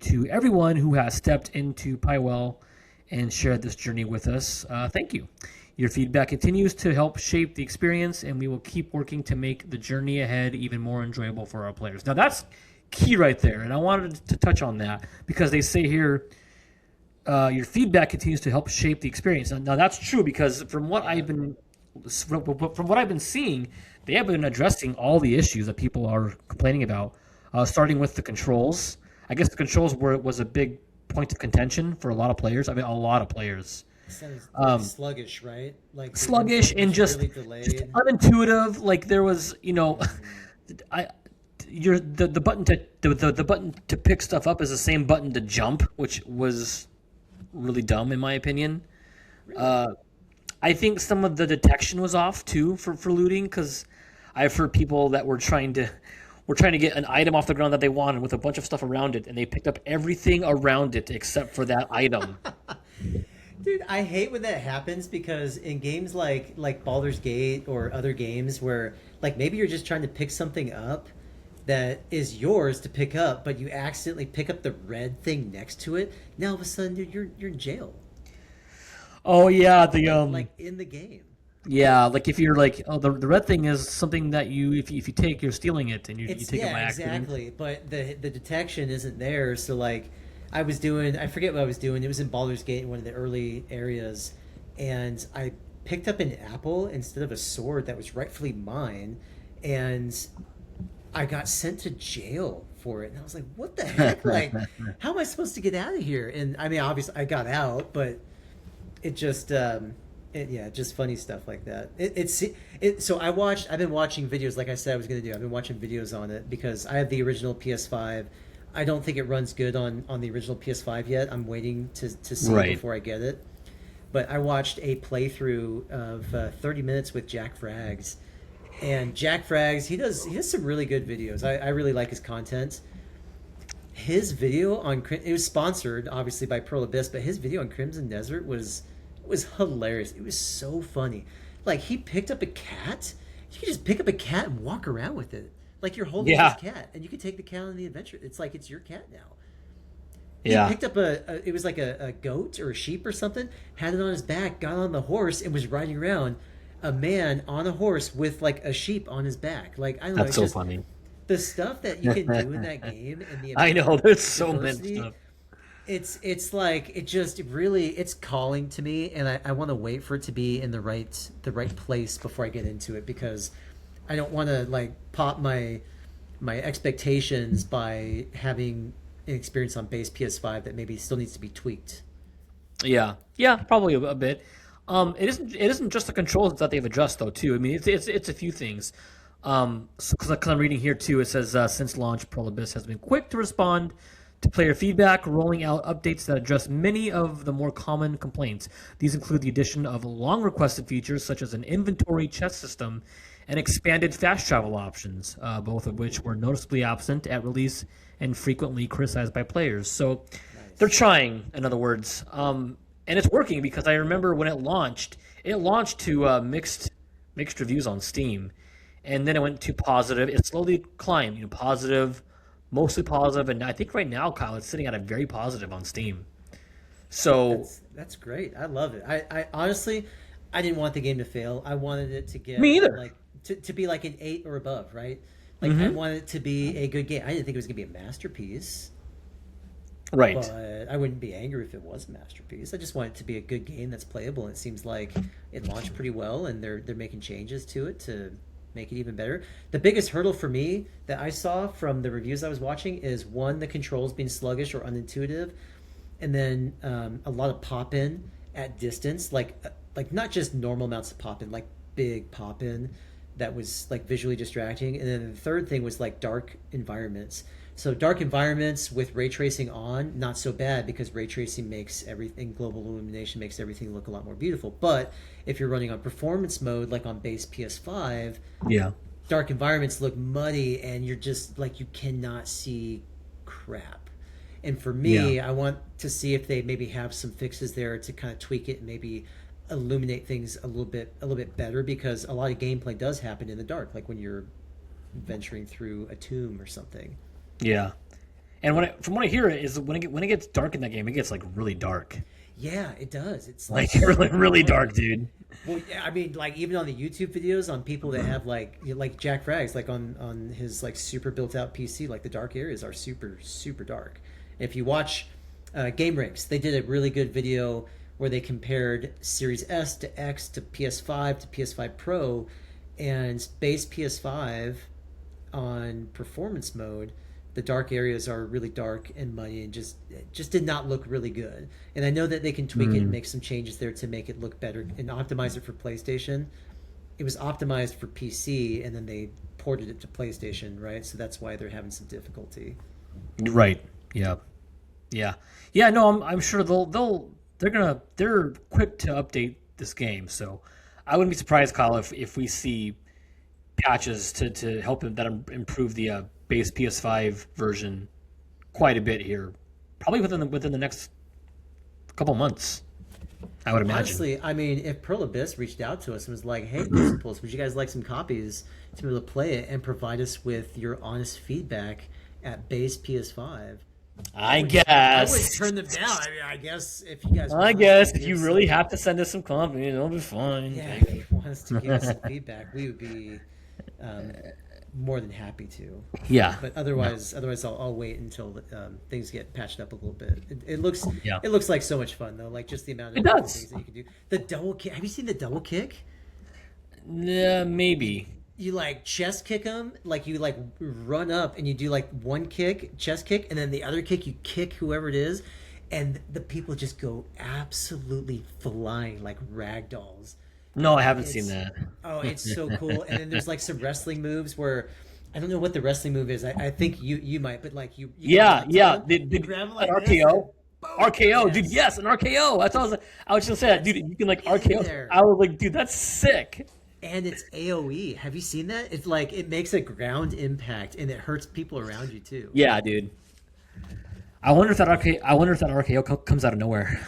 To everyone who has stepped into Pywell and shared this journey with us, thank you. Your feedback continues to help shape the experience, and we will keep working to make the journey ahead even more enjoyable for our players." Now, that's key right there, and I wanted to touch on that because they say here, your feedback continues to help shape the experience. Now that's true, because from what I've been seeing, they have been addressing all the issues that people are complaining about, starting with the controls. I guess the controls was a big point of contention for a lot of players. I mean, a lot of players. Sounds Um, sluggish, right? Like, the Sluggish input and was just really just delayed. unintuitive. Like, there was, I the button the button to pick stuff up is the same button to jump, which was really dumb in my opinion. Really? I think some of the detection was off too for looting, because I've heard people that were trying to get an item off the ground that they wanted with a bunch of stuff around it, and they picked up everything around it except for that item. Dude, I hate when that happens, because in games like Baldur's Gate or other games where, like, maybe you're just trying to pick something up that is yours to pick up, but you accidentally pick up the red thing next to it. Now all of a sudden, dude, you're in jail. Oh yeah, Like in the game. yeah, like if you're like, oh, the red thing is something that if you take, you're stealing it, and you It's take it yeah, by accident. exactly. But the detection isn't there. So, like, I forget what I was doing. It was in Baldur's Gate in one of the early areas, and I picked up an apple instead of a sword that was rightfully mine, and I got sent to jail for it. And I was like, what the heck? Like, how am I supposed to get out of here? And I mean, obviously I got out, but it just yeah, just funny stuff like that. So I've been watching videos, like I said I was going to do. I've been watching videos on it because I have the original PS5. I don't think it runs good on the original PS5 yet. I'm waiting to see Right. before I get it. But I watched a playthrough of 30 minutes with Jack Frags. And Jack Frags, he does some really good videos. I really like his content. His video on it was sponsored obviously by Pearl Abyss, but his video on Crimson Desert was hilarious. It was so funny. Like, he picked up a cat. You can just pick up a cat and walk around with it. Like, you're holding Yeah. this cat, and you can take the cat on the adventure. It's like it's your cat now. He Yeah. picked up it was like a goat or a sheep or something, had it on his back, got on the horse, and was riding around. A man on a horse with, like, a sheep on his back. Like, I don't know. That's It's so just funny. the stuff that you can do in that game, and the I amount know of there's so much diversity. stuff. It's like, it just really, it's calling to me, and I want to wait for it to be in the right place before I get into it, because I don't want to like pop my expectations by having an experience on base PS5 that maybe still needs to be tweaked. Yeah, probably a bit. It isn't just the controls that they've addressed though too. I mean, it's a few things. Because I'm reading here too, it says since launch, Pearl Abyss has been quick to respond to player feedback, rolling out updates that address many of the more common complaints. These include the addition of long requested features such as an inventory chest system and expanded fast travel options, both of which were noticeably absent at release and frequently criticized by players. So they're trying, in other words, and it's working because I remember when it launched to mixed reviews on Steam, and then it went to positive. It slowly climbed, positive, mostly positive, and I think right now, Kyle, it's sitting at a very positive on Steam. So That's great. I love it. I honestly, I didn't want the game to fail. I wanted it to get me either. like to be like an 8 or above, right? Like I wanted it to be a good game. I didn't think it was gonna be a masterpiece. Right. But I wouldn't be angry if it was a masterpiece. I just want it to be a good game that's playable. And it seems like it launched pretty well, and they're making changes to it to make it even better. The biggest hurdle for me that I saw from the reviews I was watching is one, the controls being sluggish or unintuitive, and then a lot of pop in at distance, like not just normal amounts of pop in, like big pop in that was like visually distracting. And then the third thing was like dark environments. So dark environments with ray tracing on, not so bad because ray tracing makes everything, global illumination makes everything look a lot more beautiful. But if you're running on performance mode, like on base PS5, Yeah. dark environments look muddy and you're just like, you cannot see crap. And for me, I want to see if they maybe have some fixes there to kind of tweak it and maybe illuminate things a little bit better, because a lot of gameplay does happen in the dark, like when you're venturing through a tomb or something. Yeah. And from what I hear is when it gets dark in that game, it gets like really dark. Yeah, it does. It's Like really dark, dude. Well, yeah, I mean, like even on the YouTube videos on people that have like Jack Frags, like on his like super built out PC, like the dark areas are super dark. If you watch Game Ranks, they did a really good video where they compared Series S to X to PS5 to PS5 Pro, and base PS5 on performance mode, the dark areas are really dark and muddy and just did not look really good. And I know that they can tweak it and make some changes there to make it look better and optimize it for PlayStation. It was optimized for PC and then they ported it to PlayStation, right? So that's why they're having some difficulty. Right. Yeah. No, I'm sure they're quick to update this game. So I wouldn't be surprised, Kyle, if we see patches to help that improve the base PS5 version quite a bit here, probably within the next couple months, I would imagine. Honestly, I mean, if Pearl Abyss reached out to us and was like, "Hey, Pixel would you guys like some copies to be able to play it and provide us with your honest feedback at base PS5?" I would guess. turn them down. I mean, I guess if you guys, I guess if you really have to send us some company, it'll be fine. yeah, if you want us to give us some feedback, we would be more than happy to. Yeah. But otherwise, I'll wait until things get patched up a little bit. It looks Yeah. it looks like so much fun though. Like just the amount of It does. things that you can do. The double kick. Have you seen the double kick? Yeah, maybe. You like chest kick them, like you like run up and you do like one kick, chest kick, and then the other kick you kick whoever it is, and the people just go absolutely flying like rag dolls. No, I haven't seen that. Oh, it's so cool. And then there's like some wrestling moves where I don't know what the wrestling move is. I think you might, but like you Yeah. The grab an like RKO. RKO, Yes. dude, yes, an RKO. That's what I was just saying that, dude. You can like Get in RKO. there. I was like, dude, that's sick. And it's AoE. Have you seen that? It's like it makes a ground impact and it hurts people around you too. Yeah, dude. I wonder if that RKO comes out of nowhere.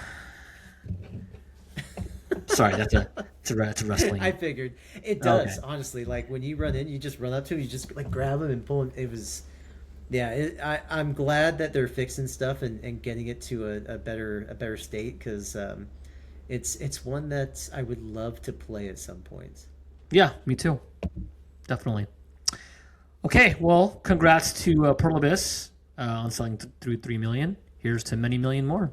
Sorry, that's a wrestling. I figured it does. Okay. Honestly, like when you run in, you just run up to him, you just like grab him and pull him. It was, yeah. I'm glad that they're fixing stuff and getting it to a better state, because it's one that I would love to play at some point. Yeah, me too. Definitely. Okay, well, congrats to Pearl Abyss on selling through 3 million. Here's to many million more.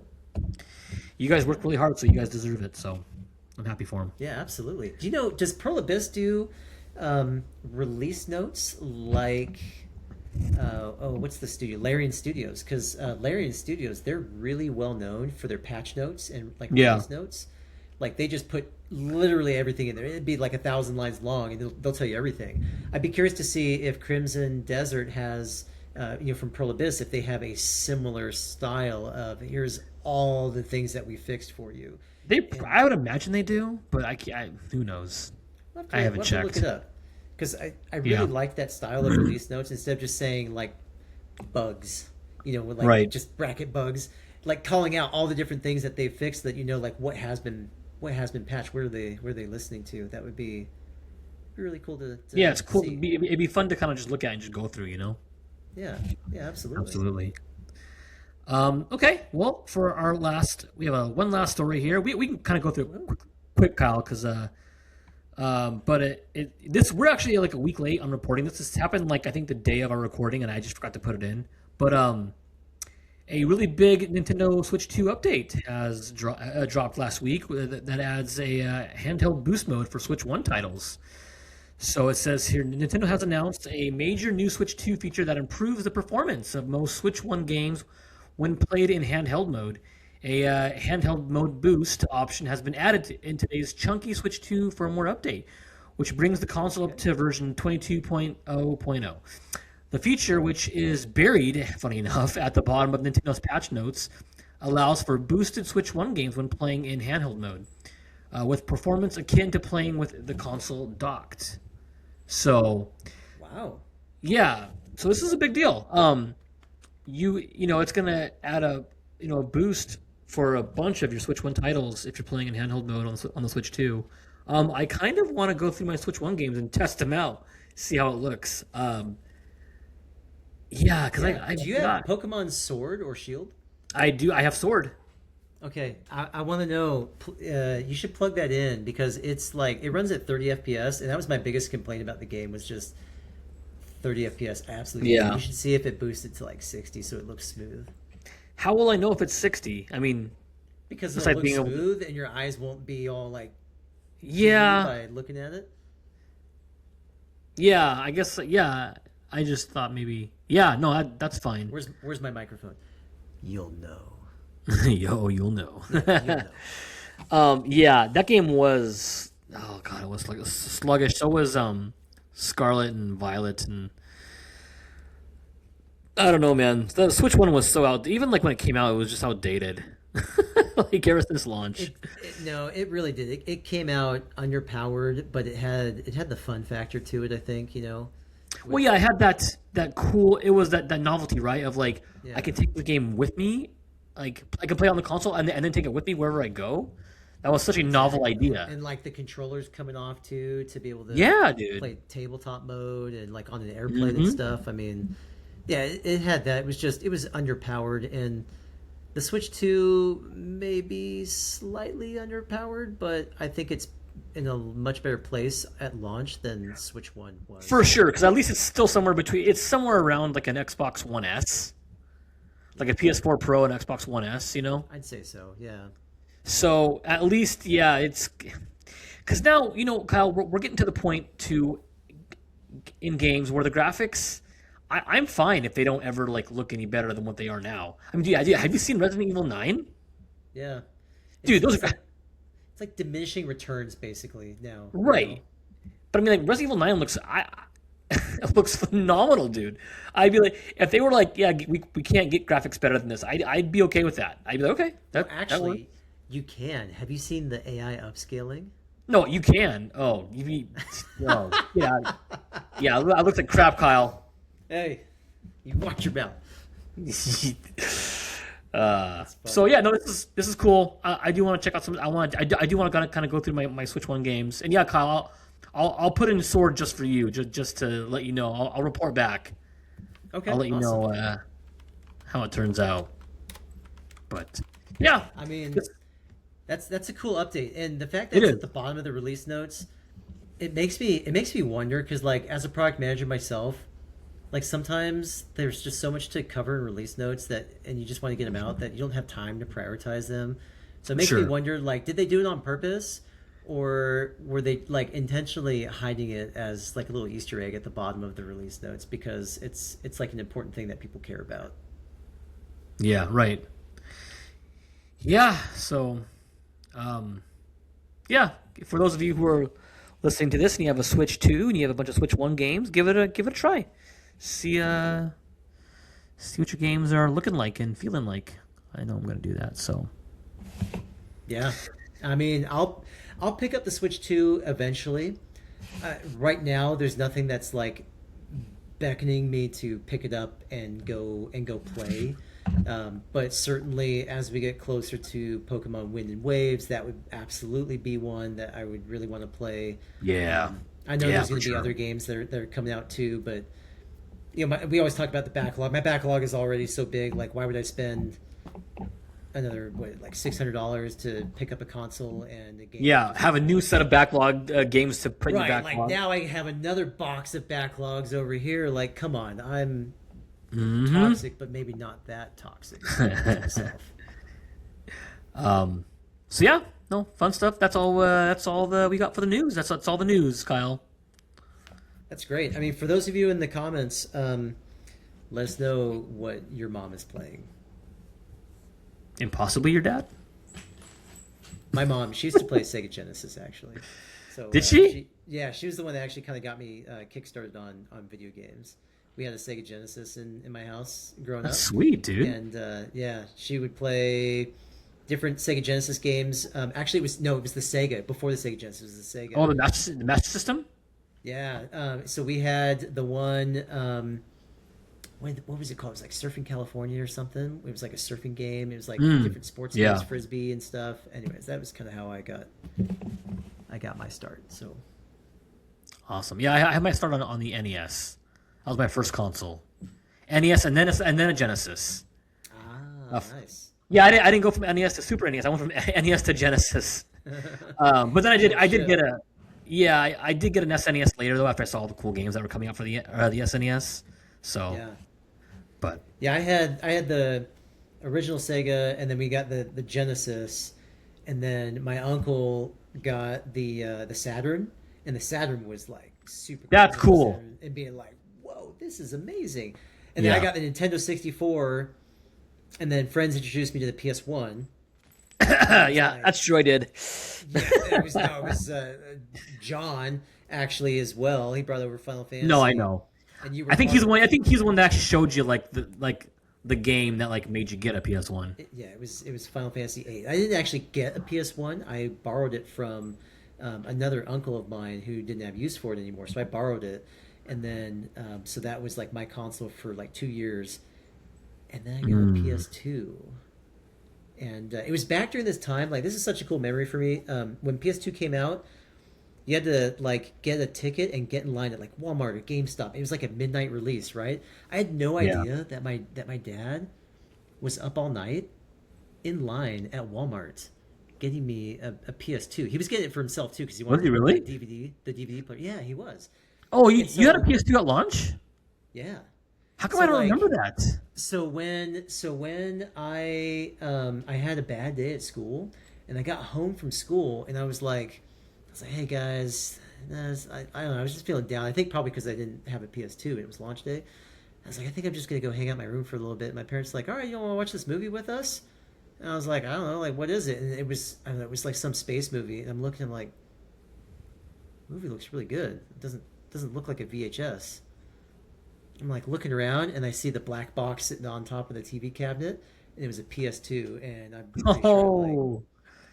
You guys worked really hard, so you guys deserve it. So I'm happy for them. Yeah, absolutely. Do you know? Does Pearl Abyss do Release notes like what's the studio? Larian Studios, because Larian Studios, they're really well known for their patch notes and like Yeah. release notes. Like they just put literally everything in there. It'd be like 1,000 lines long, and they'll tell you everything. I'd be curious to see if Crimson Desert has, from Pearl Abyss, if they have a similar style of here's all the things that we fixed for you. And I would imagine they do, but who knows? I haven't we'll have to look checked. it up because I Yeah. really like that style of release notes instead of just saying like bugs, with like Right. just bracket bugs, like calling out all the different things that they fixed that like what has been patched. Where are they listening to? That would be really cool Yeah, to it's cool. see. It'd be fun to kind of just look at and just go through, you know? Yeah, yeah, absolutely. Absolutely. Okay, well, for our last, we have one last story here. We can kind of go through it quick, Kyle, because but this we're actually like a week late on reporting this. This happened like I think the day of our recording, and I just forgot to put it in. But a really big Nintendo Switch 2 update has dropped last week that adds a handheld boost mode for Switch 1 titles. So it says here Nintendo has announced a major new Switch 2 feature that improves the performance of most Switch 1 games when played in handheld mode. A handheld mode boost option has been added in today's chunky Switch 2 firmware update, which brings the console up to version 22.0.0. The feature, which is buried, funny enough, at the bottom of Nintendo's patch notes, allows for boosted Switch 1 games when playing in handheld mode, with performance akin to playing with the console docked. So, Wow. yeah, so this is a big deal. It's gonna add a boost for a bunch of your Switch One titles if you're playing in handheld mode on the Switch Two. I kind of want to go through my Switch One games and test them out, see how it looks. Yeah, because Yeah. I Do you have forgot. Pokemon Sword or Shield? I do. I have Sword. Okay, I want to know. You should plug that in because it's like it runs at 30 FPS, and that was my biggest complaint about the game was just 30 FPS. Absolutely, fine. Yeah. You should see if it boosted to like 60, so it looks smooth. How will I know if it's 60? I mean, Because it'll besides look being able. smooth, and your eyes won't be all like peely Yeah. by looking at it. Yeah. I guess. Yeah. I just thought maybe. Yeah. No. That's fine. Where's my microphone? You'll know. Yo, you'll know. Yeah, you'll know. Yeah, that game was oh god, it was like sluggish. So was Scarlet and Violet, and I don't know, man. The Switch one was so out. Even like when it came out, it was just outdated. Like ever since launch. No, it really did. It came out underpowered, but it had the fun factor to it. I think Well, with yeah, I had that cool. It was that novelty, right? Of like I yeah. can take the game with me, like I can play on the console and then take it with me wherever I go. That was such a novel Exactly. idea. And like the controllers coming off too to be able to Yeah, dude. play tabletop mode and like on an airplane and Hmm. stuff. I mean, yeah, it had that. It was underpowered and the Switch 2 may be slightly underpowered, but I think it's in a much better place at launch than Switch 1 For was. sure, because at least it's still somewhere between. It's somewhere around like an Xbox One S, like a PS4 Pro and Xbox One S. I'd say so, yeah. So at least, yeah, it's because now Kyle, we're getting to the point in games where the graphics. I'm fine if they don't ever like look any better than what they are now. I mean, have you seen Resident Evil 9? Yeah. Dude, It's those it's are like it's like diminishing returns basically now, right. But I mean, like Resident Evil 9 looks, it looks phenomenal, dude. I'd be like, if they were like, yeah, we can't get graphics better than this, I'd be okay with that. I'd be like, okay, Well, that works. actually, you can. Have you seen the AI upscaling? No, you can. Oh, oh, yeah, yeah. I looked like crap, Kyle. Hey, you watch your mouth. That's So funny. yeah, no, this is cool. I do want to check out some. I do want to kind of go through my Switch One games. And yeah, Kyle, I'll put in Sword just for you, just to let you know. I'll report back. Okay, I'll let you awesome. know how it turns out. But yeah, I mean, it's- that's a cool update, and the fact that it it's is. at the bottom of the release notes, it makes me wonder because like as a product manager myself, like sometimes there's just so much to cover in release notes and you just want to get them out that you don't have time to prioritize them. So it makes me Sure. wonder like did they do it on purpose or were they like intentionally hiding it as like a little Easter egg at the bottom of the release notes because it's like an important thing that people care about? Yeah, right. Yeah, so yeah, for those of you who are listening to this and you have a Switch 2 and you have a bunch of Switch 1 games, give it a try. See see what your games are looking like and feeling like. I know I'm going to do that. So, Yeah, I mean, I'll pick up the Switch 2 eventually. Right now, there's nothing that's like beckoning me to pick it up and go play. But certainly, as we get closer to Pokemon Wind and Waves, that would absolutely be one that I would really want to play. yeah. I know Yeah, there's for going to be sure. other games that are coming out too, but we always talk about the backlog. My backlog is already so big. Like, why would I spend another like $600 to pick up a console and a game? Yeah, have a new set of backlog games to print your Right, backlog. like now I have another box of backlogs over here. Like, come on, I'm Mhm. toxic, but maybe not that toxic to myself. So yeah, no fun stuff. That's all. That's all we got for the news. That's all the news, Kyle. That's great. I mean, for those of you in the comments, let us know what your mom is playing. And possibly your dad. My mom, she used to play Sega Genesis actually. So Did she? Yeah, she was the one that actually kind of got me kickstarted on video games. We had a Sega Genesis in my house growing That's up, sweet, dude. and yeah, she would play different Sega Genesis games. Actually, it was the Sega before the Sega Genesis. It was the Sega. Oh, the Master System. Yeah. So we had the one. What was it called? It was like Surfing California or something. It was like a surfing game. It was like different sports Yeah. games, frisbee and stuff. Anyways, that was kind of how I got my start. So Awesome. Yeah, I had my start on the NES. That was my first console. NES and then a Genesis. nice. Yeah, I didn't go from NES to Super NES. I went from NES to Genesis. But then I did get a yeah, I did get an SNES later though after I saw all the cool games that were coming out for the SNES. So, Yeah. but Yeah, I had the original Sega, and then we got the Genesis, and then my uncle got the Saturn, and the Saturn was like super. That's cool. Saturn, and being like, "Whoa, this is amazing!" And then I Yeah. got the Nintendo 64, and then friends introduced me to the PS1. yeah, that's true. I did. Yeah, it was John actually as well. He brought over Final Fantasy. No, I know. And you were I think part he's of the one. I think he's the one that actually showed you the game that like made you get a PS1. Yeah, it was Final Fantasy VIII. I didn't actually get a PS1. I borrowed it from another uncle of mine who didn't have use for it anymore. So I borrowed it, and then so that was like my console for like 2 years, and then I got a PS2. And it was back during this time. Like, this is such a cool memory for me. When PS2 came out, you had to like get a ticket and get in line at like Walmart or GameStop. It was like a midnight release, right? I had no idea that my dad was up all night in line at Walmart getting me a PS2. He was getting it for himself too because he wanted Was he really? the DVD player. Yeah, he was. Oh, you And you had a so- PS2 at launch? Yeah. How come So, I don't like, remember that? So when I had a bad day at school and I got home from school and I was like, hey guys, I don't know, I was just feeling down. I think probably because I didn't have a PS2 and it was launch day. I was like, I think I'm just gonna go hang out in my room for a little bit. My parents were like, all right, you want to watch this movie with us? And I was like, I don't know, like what is it? And I don't know, it was like some space movie. And I'm looking, I'm like, movie looks really good. It doesn't look like a VHS. I'm like looking around and I see the black box sitting on top of the TV cabinet, and it was a PS2. And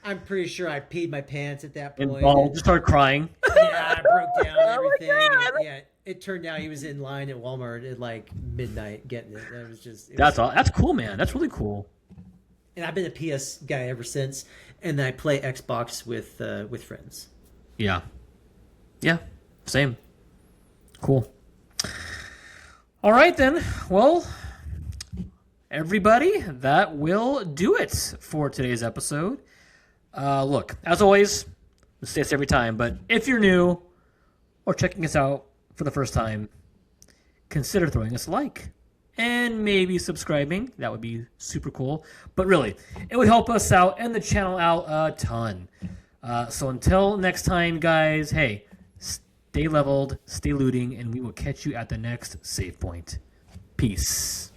I'm pretty sure I peed my pants at that point. And Ball just started crying. Yeah, I broke down and everything. God. And, yeah, it turned out he was in line at Walmart at like midnight getting it. It was just That's cool, man. That's really cool. And I've been a PS guy ever since. And I play Xbox with friends. Yeah. Yeah. Same. Cool. All right, then. Well, everybody, that will do it for today's episode. Look, as always, we say this every time, but if you're new or checking us out for the first time, consider throwing us a like and maybe subscribing. That would be super cool. But really, it would help us out and the channel out a ton. So until next time, guys, hey, stay leveled, stay looting, and we will catch you at the next save point. Peace.